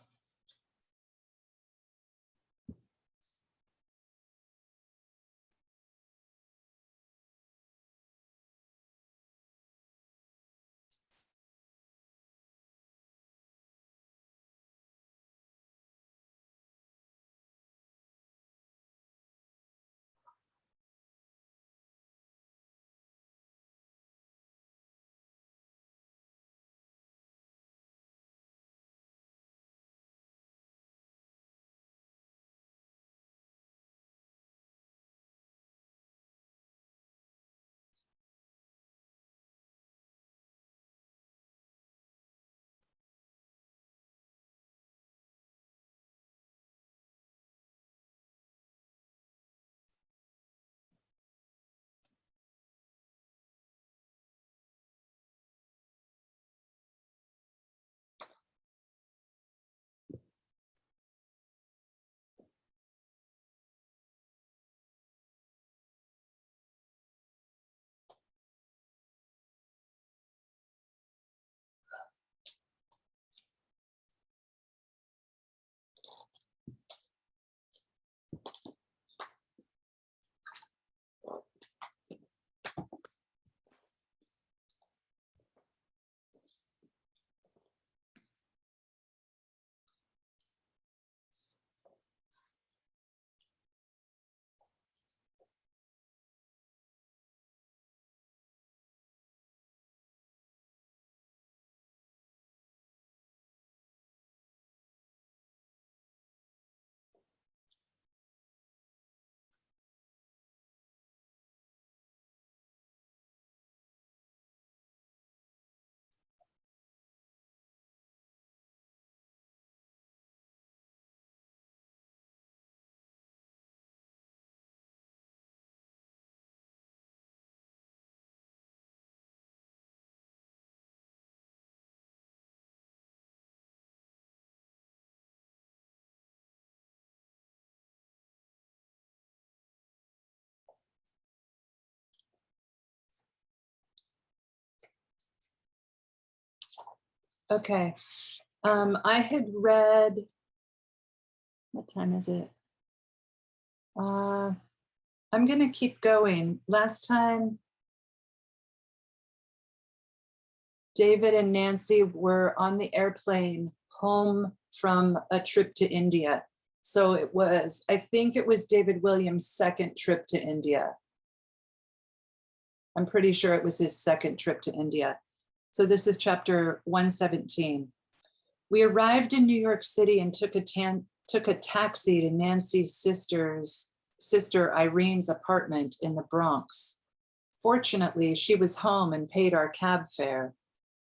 Okay. I had read, what time is it? I'm going to keep going. Last time, David and Nancy were on the airplane home from a trip to India. So it was, I think it was David Williams' second trip to India. I'm pretty sure it was his second trip to India. So this is chapter 117. We arrived in New York City and took a taxi to Nancy's sister Irene's apartment in the Bronx. Fortunately, she was home and paid our cab fare.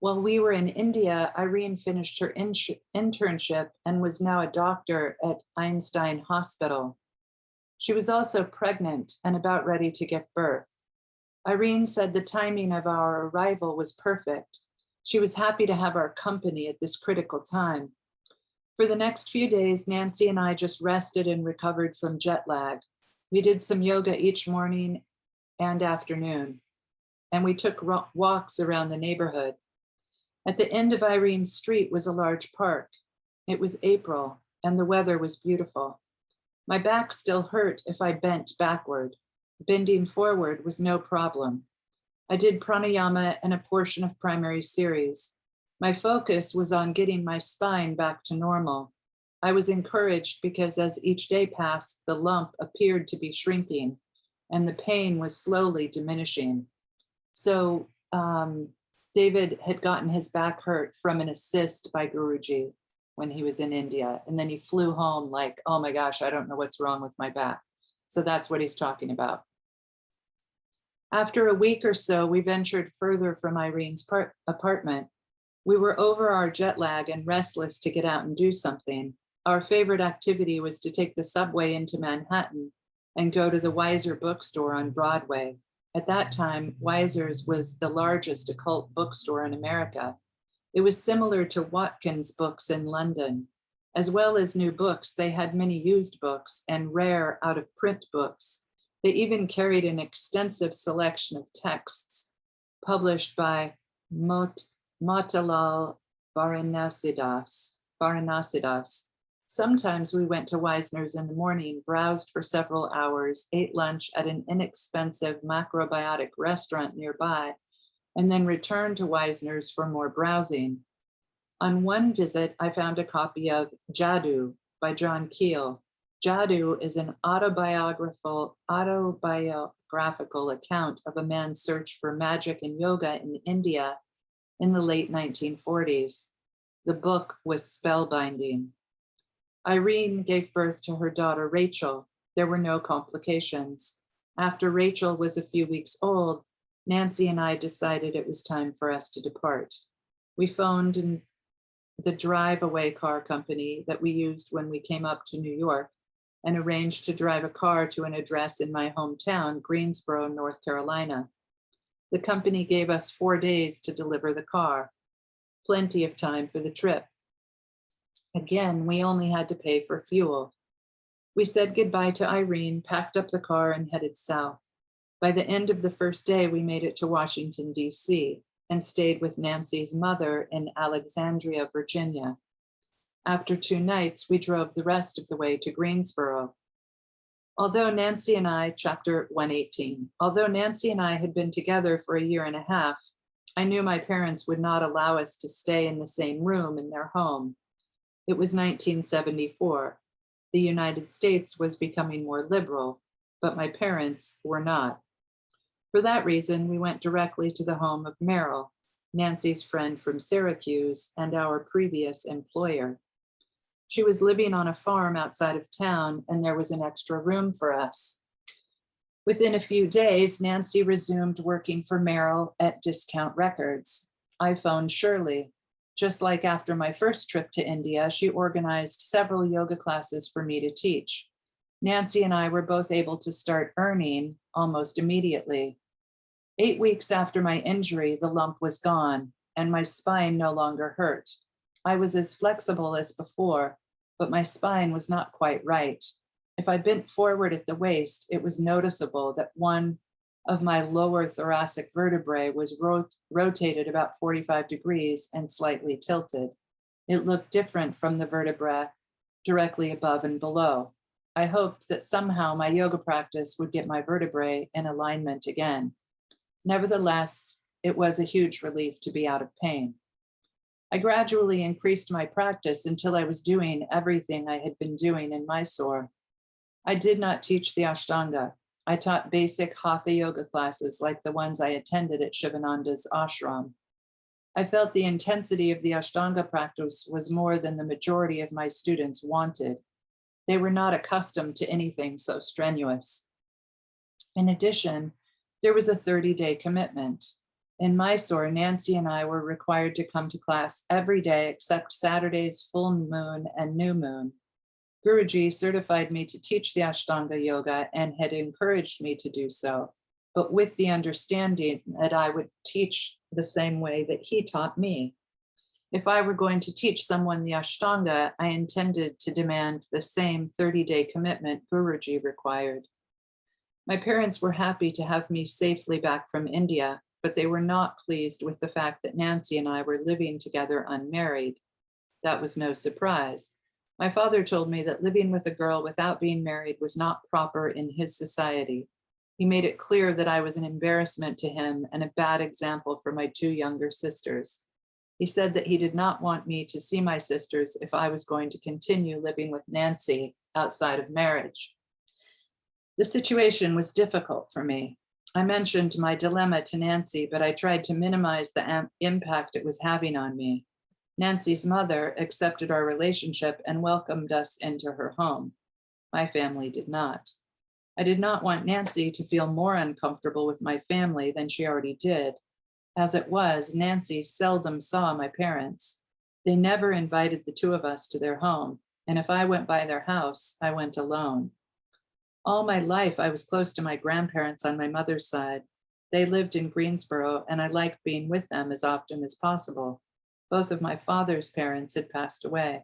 While we were in India, Irene finished her internship and was now a doctor at Einstein Hospital. She was also pregnant and about ready to give birth. Irene said the timing of our arrival was perfect. She was happy to have our company at this critical time. For the next few days, Nancy and I just rested and recovered from jet lag. We did some yoga each morning and afternoon, and we took walks around the neighborhood. At the end of Irene's street was a large park. It was April, and the weather was beautiful. My back still hurt if I bent backward. Bending forward was no problem. I did pranayama and a portion of primary series. My focus was on getting my spine back to normal. I was encouraged because as each day passed, the lump appeared to be shrinking and the pain was slowly diminishing. So David had gotten his back hurt from an assist by Guruji when he was in India. And then he flew home like, oh my gosh, I don't know what's wrong with my back. So that's what he's talking about. After a week or so, we ventured further from Irene's apartment. We were over our jet lag and restless to get out and do something. Our favorite activity was to take the subway into Manhattan and go to the Weiser bookstore on Broadway. At that time, Weiser's was the largest occult bookstore in America. It was similar to Watkins Books in London. As well as new books, they had many used books and rare out-of-print books. They even carried an extensive selection of texts published by Motilal Varanasidas. Sometimes we went to Wisner's in the morning, browsed for several hours, ate lunch at an inexpensive macrobiotic restaurant nearby, and then returned to Wisner's for more browsing. On one visit, I found a copy of Jadoo by John Keel. Jadoo is an autobiographical account of a man's search for magic and yoga in India in the late 1940s. The book was spellbinding. Irene gave birth to her daughter, Rachel. There were no complications. After Rachel was a few weeks old, Nancy and I decided it was time for us to depart. We phoned the drive-away car company that we used when we came up to New York and arranged to drive a car to an address in my hometown, Greensboro, North Carolina. The company gave us 4 days to deliver the car, plenty of time for the trip. Again, we only had to pay for fuel. We said goodbye to Irene, packed up the car, and headed south. By the end of the first day, we made it to Washington, D.C., and stayed with Nancy's mother in Alexandria, Virginia. After 2 nights, we drove the rest of the way to Greensboro. Although Nancy and I, chapter 118, although Nancy and I had been together for a year and a half, I knew my parents would not allow us to stay in the same room in their home. It was 1974. The United States was becoming more liberal, but my parents were not. For that reason, we went directly to the home of Merrill, Nancy's friend from Syracuse and our previous employer. She was living on a farm outside of town, and there was an extra room for us. Within a few days, Nancy resumed working for Merrill at Discount Records. I phoned Shirley. Just like after my first trip to India, she organized several yoga classes for me to teach. Nancy and I were both able to start earning almost immediately. 8 weeks after my injury, the lump was gone and my spine no longer hurt. I was as flexible as before, but my spine was not quite right. If I bent forward at the waist, it was noticeable that one of my lower thoracic vertebrae was rotated about 45 degrees and slightly tilted. It looked different from the vertebra directly above and below. I hoped that somehow my yoga practice would get my vertebrae in alignment again. Nevertheless, it was a huge relief to be out of pain. I gradually increased my practice until I was doing everything I had been doing in Mysore. I did not teach the Ashtanga. I taught basic Hatha yoga classes like the ones I attended at Shivananda's ashram. I felt the intensity of the Ashtanga practice was more than the majority of my students wanted. They were not accustomed to anything so strenuous. In addition, there was a 30-day commitment. In Mysore, Nancy and I were required to come to class every day except Saturdays, full moon, and new moon. Guruji certified me to teach the Ashtanga yoga and had encouraged me to do so, but with the understanding that I would teach the same way that he taught me. If I were going to teach someone the Ashtanga, I intended to demand the same 30-day commitment Guruji required. My parents were happy to have me safely back from India, but they were not pleased with the fact that Nancy and I were living together unmarried. That was no surprise. My father told me that living with a girl without being married was not proper in his society. He made it clear that I was an embarrassment to him and a bad example for my 2 younger sisters. He said that he did not want me to see my sisters if I was going to continue living with Nancy outside of marriage. The situation was difficult for me. I mentioned my dilemma to Nancy, but I tried to minimize the impact it was having on me. Nancy's mother accepted our relationship and welcomed us into her home. My family did not. I did not want Nancy to feel more uncomfortable with my family than she already did. As it was, Nancy seldom saw my parents. They never invited the 2 of us to their home, and if I went by their house, I went alone. All my life, I was close to my grandparents on my mother's side. They lived in Greensboro, and I liked being with them as often as possible. Both of my father's parents had passed away.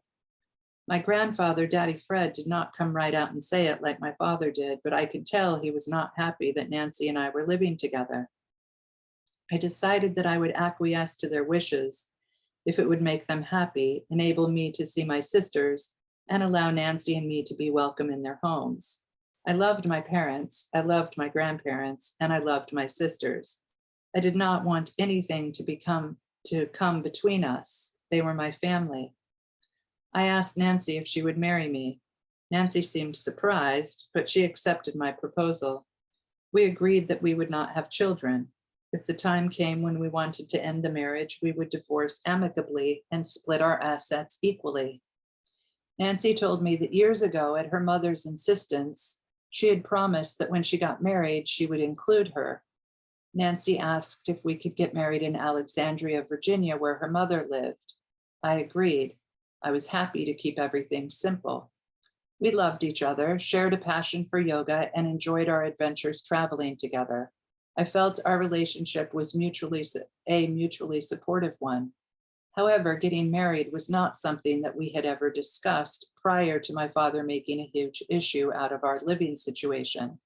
My grandfather, Daddy Fred, did not come right out and say it like my father did, but I could tell he was not happy that Nancy and I were living together. I decided that I would acquiesce to their wishes if it would make them happy, enable me to see my sisters, and allow Nancy and me to be welcome in their homes. I loved my parents, I loved my grandparents, and I loved my sisters. I did not want anything to come between us. They were my family. I asked Nancy if she would marry me. Nancy seemed surprised, but she accepted my proposal. We agreed that we would not have children. If the time came when we wanted to end the marriage, we would divorce amicably and split our assets equally. Nancy told me that years ago, at her mother's insistence, she had promised that when she got married, she would include her. Nancy asked if we could get married in Alexandria, Virginia, where her mother lived. I agreed. I was happy to keep everything simple. We loved each other, shared a passion for yoga, and enjoyed our adventures traveling together. I felt our relationship was a mutually supportive one. However, getting married was not something that we had ever discussed prior to my father making a huge issue out of our living situation.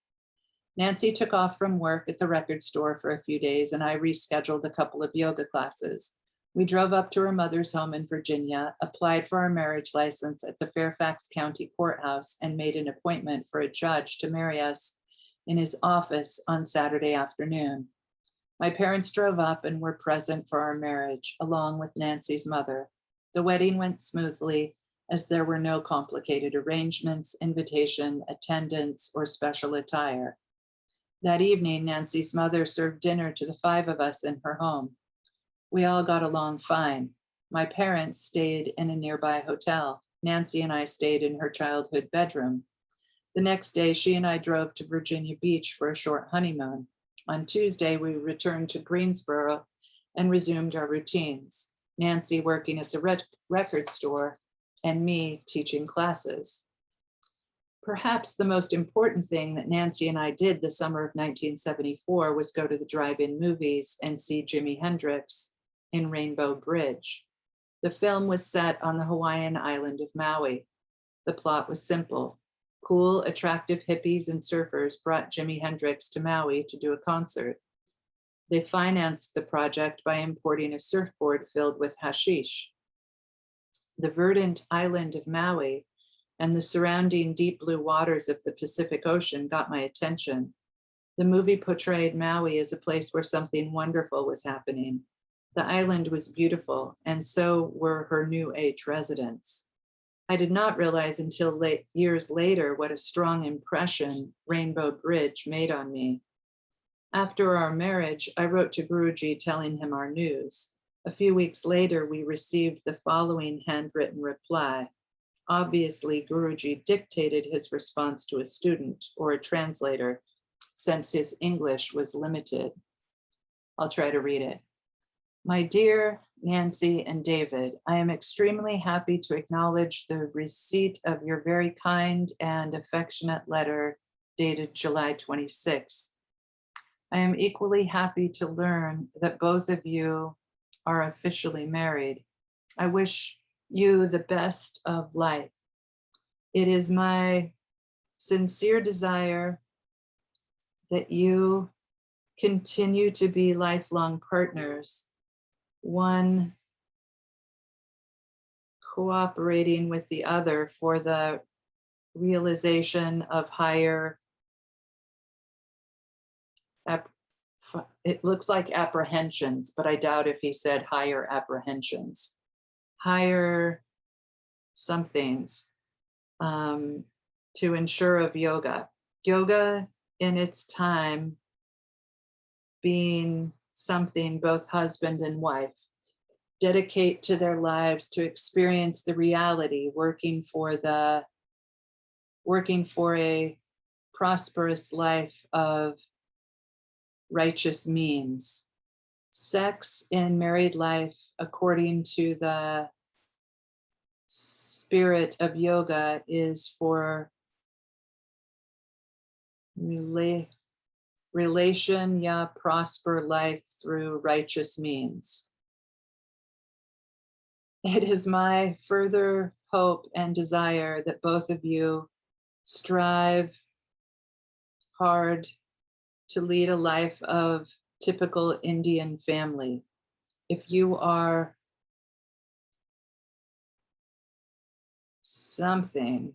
Nancy took off from work at the record store for a few days, and I rescheduled a couple of yoga classes. We drove up to her mother's home in Virginia, applied for our marriage license at the Fairfax County Courthouse, and made an appointment for a judge to marry us in his office on Saturday afternoon. My parents drove up and were present for our marriage, along with Nancy's mother. The wedding went smoothly, as there were no complicated arrangements, invitation, attendance, or special attire. That evening, Nancy's mother served dinner to the 5 of us in her home. We all got along fine. My parents stayed in a nearby hotel. Nancy and I stayed in her childhood bedroom. The next day, she and I drove to Virginia Beach for a short honeymoon. On Tuesday, we returned to Greensboro and resumed our routines. Nancy working at the record store and me teaching classes. Perhaps the most important thing that Nancy and I did the summer of 1974 was go to the drive-in movies and see Jimi Hendrix in Rainbow Bridge. The film was set on the Hawaiian island of Maui. The plot was simple. Cool, attractive hippies and surfers brought Jimi Hendrix to Maui to do a concert. They financed the project by importing a surfboard filled with hashish. The verdant island of Maui and the surrounding deep blue waters of the Pacific Ocean got my attention. The movie portrayed Maui as a place where something wonderful was happening. The island was beautiful, and so were her New Age residents. I did not realize until years later what a strong impression Rainbow Bridge made on me. After our marriage, I wrote to Guruji telling him our news. A few weeks later, we received the following handwritten reply. Obviously, Guruji dictated his response to a student or a translator, since his English was limited. I'll try to read it. My dear Nancy and David, I am extremely happy to acknowledge the receipt of your very kind and affectionate letter dated July 26th. I am equally happy to learn that both of you are officially married. I wish you the best of life. It is my sincere desire that you continue to be lifelong partners, one cooperating with the other for the realization of higher, it looks like apprehensions, but I doubt if he said higher apprehensions, higher somethings to ensure of yoga. Yoga in its time being something both husband and wife dedicate to their lives to experience the reality, working for a prosperous life of righteous means. Sex in married life, according to the spirit of yoga is for relation, prosper life through righteous means. It is my further hope and desire that both of you strive hard to lead a life of typical Indian family. If you are something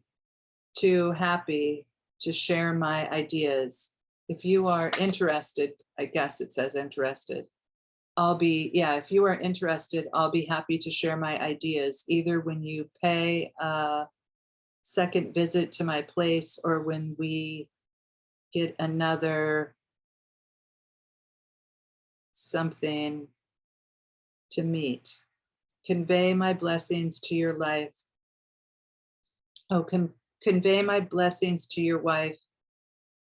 too happy to share my ideas, if you are interested, I guess it says interested, if you are interested, I'll be happy to share my ideas, either when you pay a second visit to my place or when we get another something to meet. Convey my blessings to your life. Convey my blessings to your wife,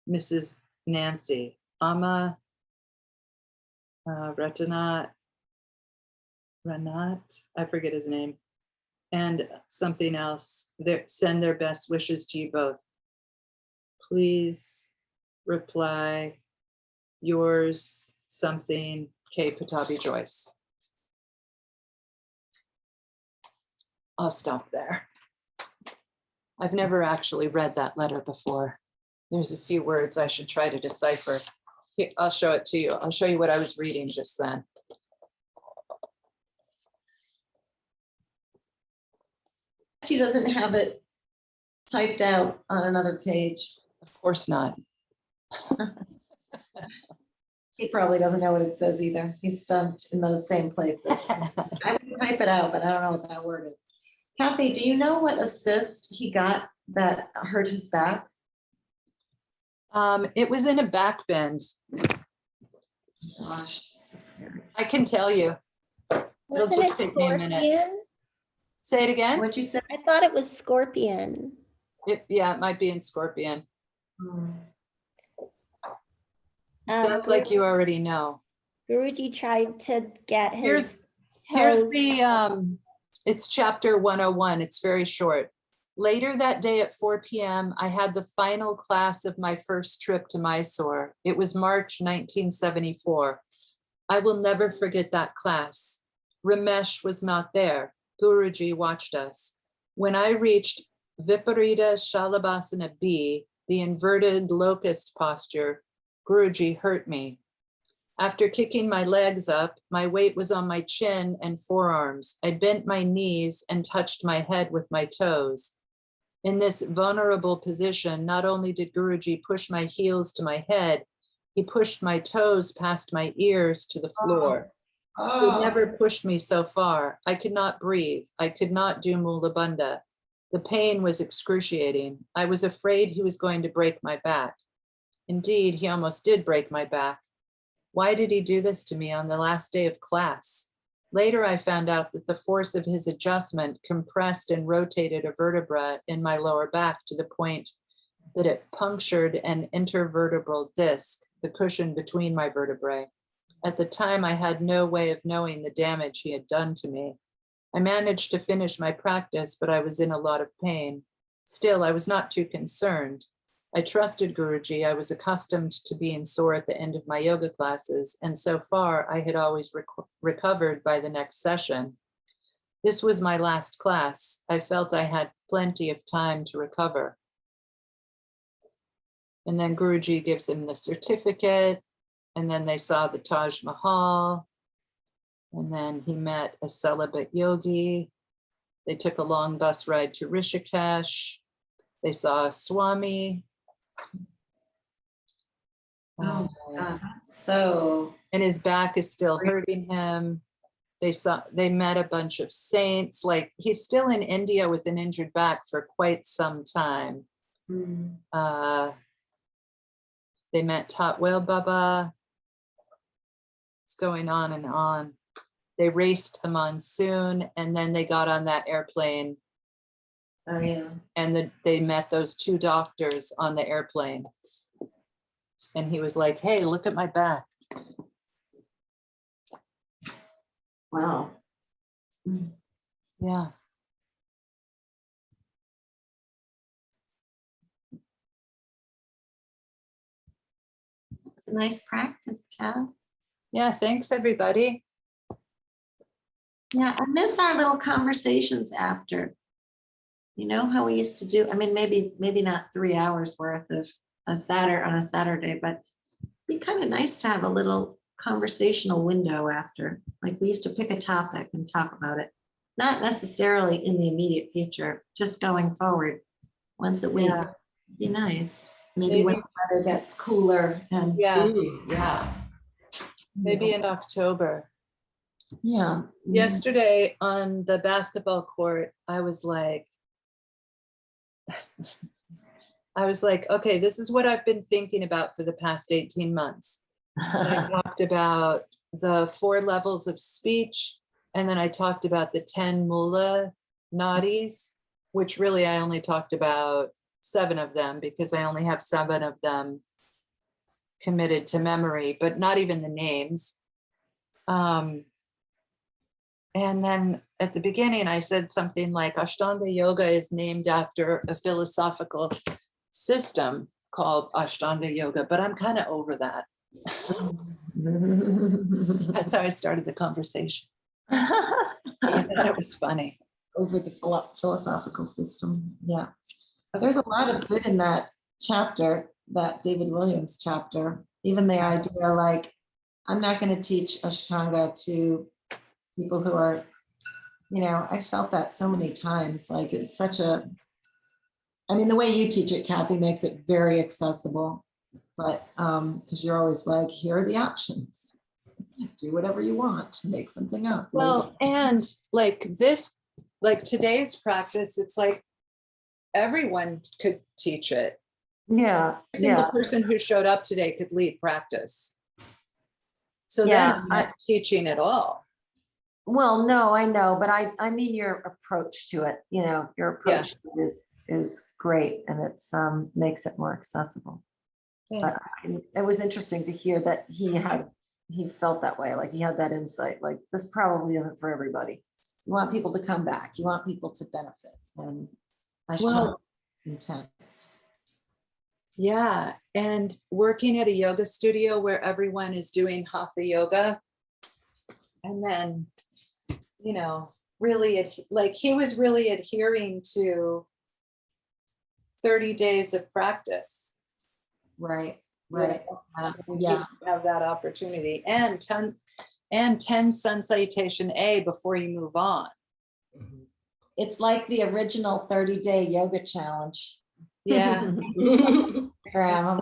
Mrs. Nancy. Amma Renat, I forget his name, and something else. Send their best wishes to you both. Please reply, yours, something, K. Patabi Joyce. I'll stop there. I've never actually read that letter before. There's a few words I should try to decipher. Here, I'll show it to you. I'll show you what I was reading just then. He doesn't have it typed out on another page. Of course not. He probably doesn't know what it says either. He's stumped in those same places. I would type it out, but I don't know what that word is. Kathy, do you know what assist he got that hurt his back? It was in a back bend. Gosh, so scary. I can tell you. Wasn't just it take me a minute. scorpion? Say it again. What'd you say? I thought it was scorpion. Yeah, it might be in Scorpion. Hmm. Sounds like you already know. Guruji tried to get his Here's toes- the, it's chapter 101. It's very short. Later that day at 4 p.m., I had the final class of my first trip to Mysore. It was March 1974. I will never forget that class. Ramesh was not there. Guruji watched us. When I reached Viparita Shalabhasana B, the inverted locust posture, Guruji hurt me. After kicking my legs up, my weight was on my chin and forearms. I bent my knees and touched my head with my toes. In this vulnerable position, not only did Guruji push my heels to my head, he pushed my toes past my ears to the floor. He never pushed me so far. I could not breathe. I could not do Mula Bandha. The pain was excruciating. I was afraid he was going to break my back. Indeed, he almost did break my back. Why did he do this to me on the last day of class? Later, I found out that the force of his adjustment compressed and rotated a vertebra in my lower back to the point that it punctured an intervertebral disc, the cushion between my vertebrae. At the time, I had no way of knowing the damage he had done to me. I managed to finish my practice, but I was in a lot of pain. Still, I was not too concerned. I trusted Guruji. I was accustomed to being sore at the end of my yoga classes, and so far I had always recovered by the next session. This was my last class. I felt I had plenty of time to recover. And then Guruji gives him the certificate, and then they saw the Taj Mahal, and then he met a celibate yogi. They took a long bus ride to Rishikesh. They saw a Swami. Oh, God. So, And his back is still hurting him. They met a bunch of saints. Like, he's still in India with an injured back for quite some time. They met Tatwell Baba. It's going on and on. They raced the monsoon, and then they got on that airplane, oh yeah. and they met those two doctors on the airplane. And he was like, hey, look at my back. Wow. Yeah. a nice practice, Kath. Yeah, thanks, everybody. Yeah, I miss our little conversations after. You know how we used to do, I mean, maybe not 3 hours worth of on a Saturday, but it'd be kind of nice to have a little conversational window after. Like we used to pick a topic and talk about it. Not necessarily in the immediate future, just going forward once a week. Yeah. Be nice. Maybe when the weather gets cooler and Yeah, Yeah. maybe in October. yeah. Yesterday on the basketball court, I was like, okay, this is what I've been thinking about for the past 18 months. And I talked about the 4 levels of speech, and then I talked about the 10 mula nadis, which really I only talked about 7 of them because I only have 7 of them committed to memory, but not even the names. And then at the beginning, I said something like Ashtanga Yoga is named after a philosophical system called Ashtanga Yoga, but I'm kind of over that. That's how I started the conversation. I thought it was funny. Over the philosophical system. Yeah. There's a lot of good in that chapter, that David Williams chapter. Even the idea like, I'm not going to teach Ashtanga to people who are, I felt that so many times. Like it's such a, I mean, the way you teach it, Kathy, makes it very accessible. But because you're always like, here are the options. Do whatever you want to make something up. Well, and like today's practice, it's like everyone could teach it. Yeah. Every single person who showed up today could lead practice. So then I'm not teaching at all. Well, no, I know, but I mean your approach to it, your approach to it is great, and it's makes it more accessible. But it was interesting to hear that he felt that way, like he had that insight, like this probably isn't for everybody. You want people to come back, you want people to benefit, and intense. Yeah, and working at a yoga studio where everyone is doing hatha yoga, and then really like he was really adhering to 30 days of practice. Right. Yeah, have that opportunity, and 10 sun salutation A before you move on. It's like the original 30-day yoga challenge. Yeah. I'm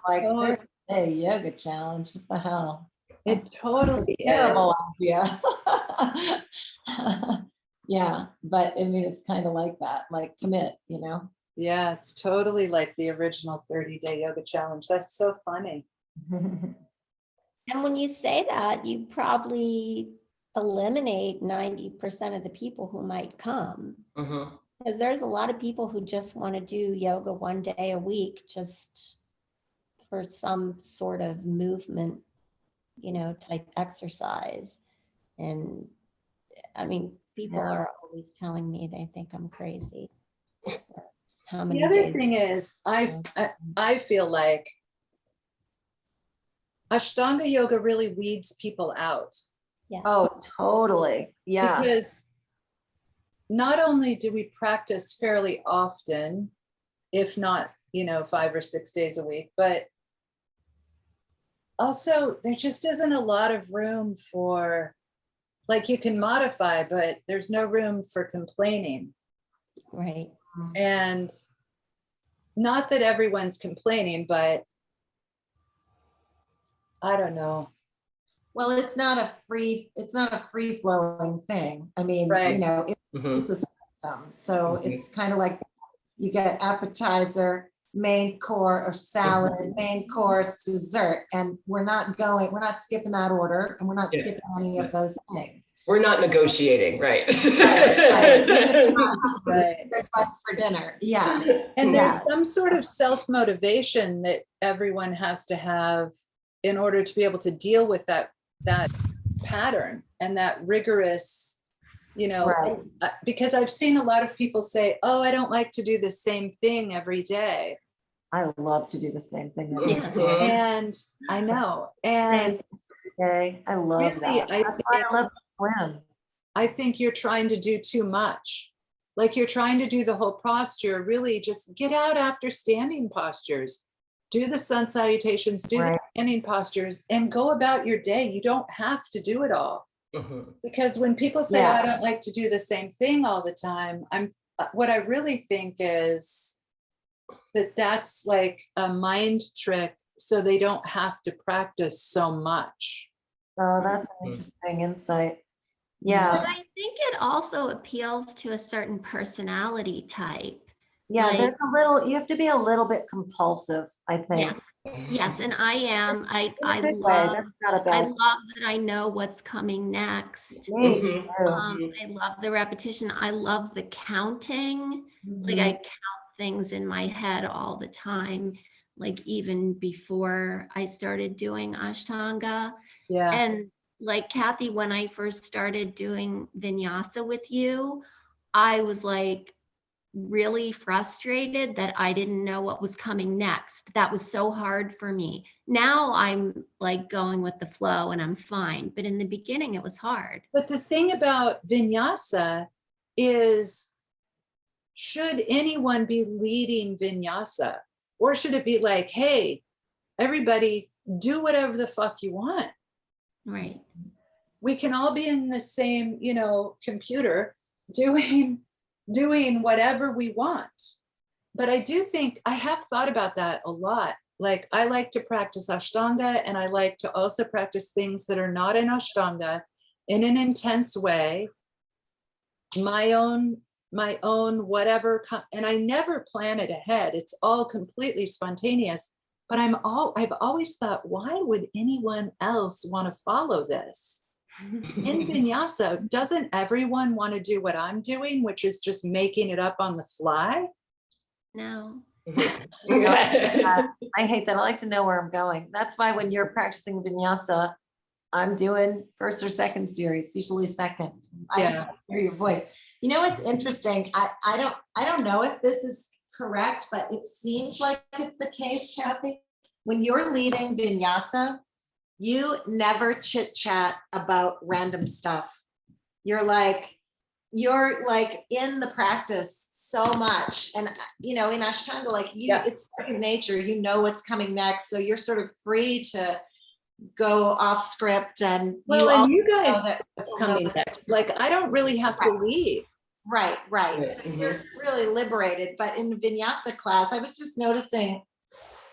like, 30-day yoga challenge, what the hell? It totally is. Terrible idea. Yeah, but I mean, it's kind of like that, like commit, Yeah, it's totally like the original 30-day yoga challenge. That's so funny. And when you say that, you probably eliminate 90% of the people who might come. Because there's a lot of people who just want to do yoga 1 day a week just for some sort of movement, type exercise. And I mean, people are always telling me they think I'm crazy. How many The other days? thing is, I feel like Ashtanga yoga really weeds people out. Yeah. Oh, totally. Yeah. Because not only do we practice fairly often, if not, 5 or 6 days a week, but also there just isn't a lot of room for, like you can modify, but there's no room for complaining. Right. And not that everyone's complaining, but I don't know. Well, it's not a free flowing thing. I mean, Right. It's a system. So it's kind of like you get appetizer, main course, or salad, main course, dessert. And we're not skipping that order, and we're not skipping any of those things. We're not negotiating, right? Right. There's what's for dinner. Yeah. And there's some sort of self-motivation that everyone has to have in order to be able to deal with that pattern and that rigorous, because I've seen a lot of people say, oh, I don't like to do the same thing every day. I love to do the same thing. Yes. And I know, and Okay, I love really, that. I That's why think, I love to swim. I think you're trying to do too much. Like you're trying to do the whole posture, really just get out after standing postures. Do the sun salutations, do the Right. standing postures, and go about your day. You don't have to do it all. Because when people say, Yeah. I don't like to do the same thing all the time, what I really think is that that's like a mind trick so they don't have to practice so much. Oh, that's an interesting insight. But Yeah, I think it also appeals to a certain personality type. yeah, Like- there's a little, you have to be a little bit compulsive, I think. Yes, and I am. I In a good way. love That's not a I bad. love that I know what's coming next. Me too. I love the repetition. I love the counting. Like I count things in my head all the time, like even before I started doing Ashtanga. Yeah. And like Kathy, when I first started doing vinyasa with you, I was like really frustrated that I didn't know what was coming next. That was so hard for me. Now I'm like going with the flow and I'm fine. But in the beginning, it was hard. But the thing about vinyasa is, should anyone be leading vinyasa? Or should it be like, hey, everybody do whatever the fuck you want? Right. We can all be in the same, computer doing whatever we want. But I do think I have thought about that a lot. Like I like to practice Ashtanga, and I like to also practice things that are not in Ashtanga in an intense way, my own whatever, and I never plan it ahead. It's all completely spontaneous. But I've always thought, why would anyone else want to follow this? In vinyasa, doesn't everyone want to do what I'm doing, which is just making it up on the fly? No. I hate that. I like to know where I'm going. That's why when you're practicing vinyasa, I'm doing first or second series, usually second. I just like to hear your voice. You know what's interesting? I don't know if this is correct, but it seems like it's the case, Kathy. When you're leading vinyasa, you never chit chat about random stuff. You're like in the practice so much. And in Ashtanga, like it's second nature, what's coming next. So you're sort of free to go off script, and you guys know what's coming next. Like I don't really have to leave. Right. So you're really liberated. But in vinyasa class, I was just noticing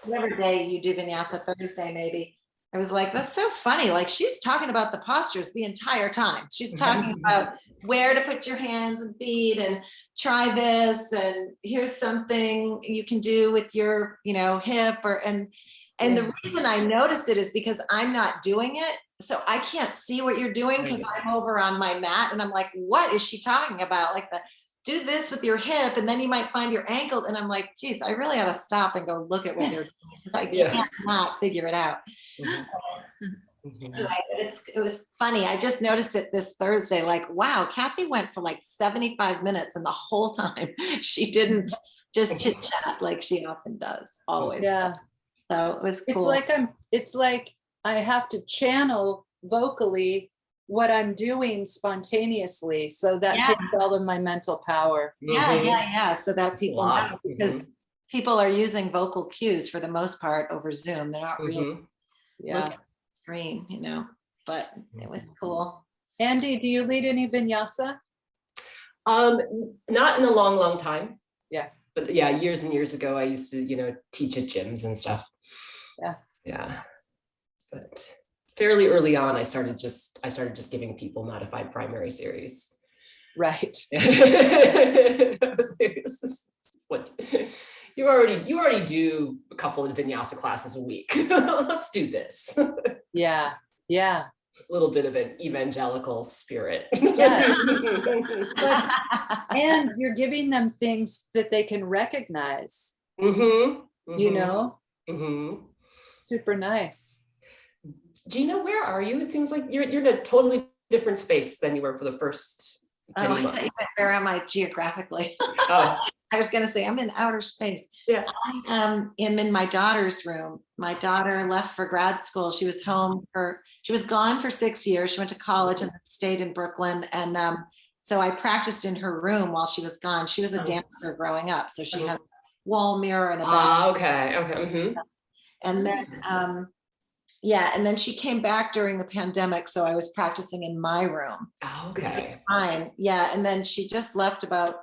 whatever day you do vinyasa, Thursday maybe, I was like, that's so funny. Like she's talking about the postures the entire time. She's talking about where to put your hands and feet and try this. And here's something you can do with your, hip and the reason I noticed it is because I'm not doing it. So I can't see what you're doing because I'm over on my mat and I'm like, what is she talking about? Like do this with your hip and then you might find your ankle. And I'm like, geez, I really ought to stop and go look at what they're doing because I can't not figure it out. Anyway, it was funny. I just noticed it this Thursday, like, wow, Kathy went for like 75 minutes and the whole time she didn't just chit chat like she often does, always. Yeah. So it was cool. It's like I have to channel vocally what I'm doing spontaneously. So that takes all of my mental power. Yeah. So that people know, because people are using vocal cues for the most part over Zoom. They're not really looking at the screen, but it was cool. Andy, do you lead any vinyasa? Not in a long time. Yeah. But yeah, years and years ago, I used to, teach at gyms and stuff. Yeah. But fairly early on, I started just giving people modified primary series. Right. This is what you already do a couple of vinyasa classes a week. Let's do this. Yeah. A little bit of an evangelical spirit. Yeah. And you're giving them things that they can recognize. Super nice. Gina, where are you? It seems like you're in a totally different space than you were for the first Oh, I thought you meant where am I geographically? Oh, I was gonna say, I'm in outer space. yeah. I am in my daughter's room. My daughter left for grad school. She was she was gone for 6 years. She went to college and stayed in Brooklyn. And so I practiced in her room while she was gone. She was a dancer growing up. So she has a wall mirror and a back. Okay. And then, yeah, and then she came back during the pandemic. So I was practicing in my room. Okay. Fine. Yeah. And then she just left about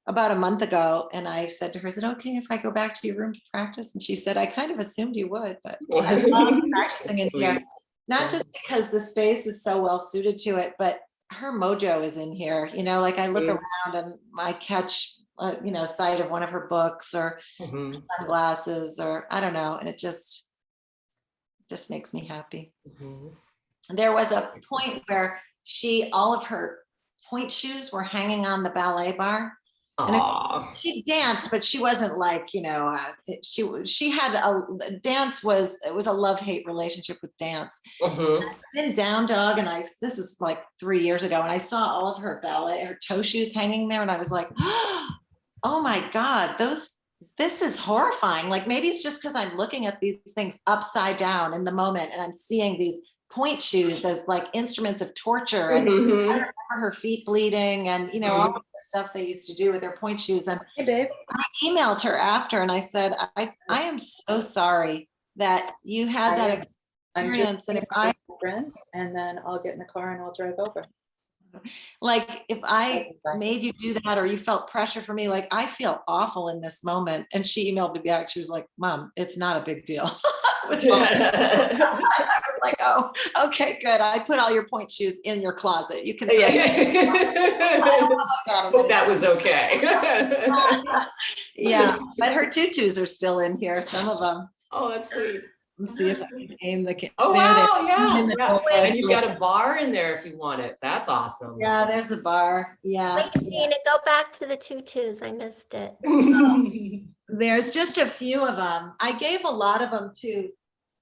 a month ago. And I said to her, is it okay if I go back to your room to practice? And she said, I kind of assumed you would, but I love practicing in here. Not just because the space is so well suited to it, but her mojo is in here. You know, like I look around and I catch, you know, sight of one of her books or sunglasses or I don't know. And it just makes me happy. There was a point where all of her point shoes were hanging on the ballet bar. And she danced, but she wasn't like, you know, she had it was a love-hate relationship with dance. Then down dog, and this was like 3 years ago, and I saw all of her toe shoes hanging there, and I was like, oh my God, this is horrifying. Like maybe it's just because I'm looking at these things upside down in the moment, and I'm seeing these point shoes as like instruments of torture. And I remember her feet bleeding and, you know, all of the stuff they used to do with their point shoes. And Hey, babe. I emailed her after and I said, I am so sorry that you had that experience. And if friends, and then I'll get in the car and I'll drive over. Like if I made you do that or you felt pressure for me, like I feel awful in this moment. And she emailed me back. She was like, Mom, it's not a big deal. I was like, oh, okay, good. I put all your point shoes in your closet. You can. That was okay. Yeah, but her tutus are still in here. Some of them. Oh, that's sweet. Let's see if I can aim the. Oh wow, yeah. Yeah. And you've got a bar in there if you want it. That's awesome. Yeah, there's a bar. Yeah. Wait, Gina, go back to the tutus. I missed it. There's just a few of them. I gave a lot of them to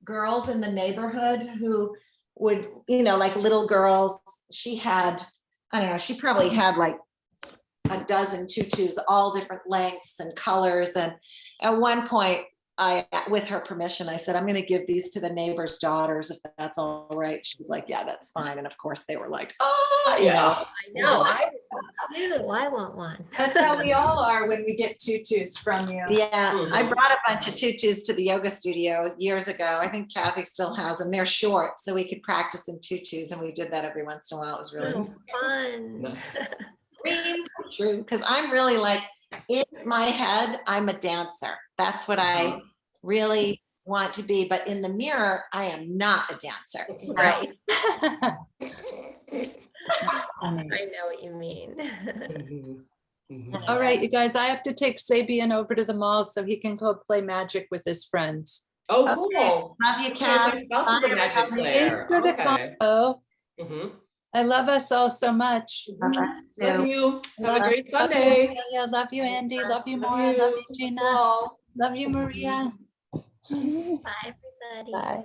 girls in the neighborhood who would, you know, like little girls. She had, I don't know, she probably had like a dozen tutus, all different lengths and colors. And at one point, with her permission, I said, I'm going to give these to the neighbors' daughters, if that's all right. She was like, yeah, that's fine. And of course they were like, oh, yeah. I know. I want one. That's how we all are when we get tutus from you. Yeah, I brought a bunch of tutus to the yoga studio years ago. I think Kathy still has them. They're short, so we could practice in tutus, and we did that every once in a while. It was really fun. Nice. dream come true, because I'm really like, in my head, I'm a dancer. That's what I really want to be. But in the mirror, I am not a dancer. So. Right. I know what you mean. All right, you guys, I have to take Sabian over to the mall so he can go play magic with his friends. Oh, Okay. cool. Love you, Kat. My spouse is a magic player. Thanks for the Okay. combo. Mhm. I love us all so much. Love us Love too. you. Have a great Love you, Sunday. Amelia. Love you, Andy. Love you, Love Maura. you. Love you, Gina. Paul. Love you, Maria. Bye, everybody. Bye.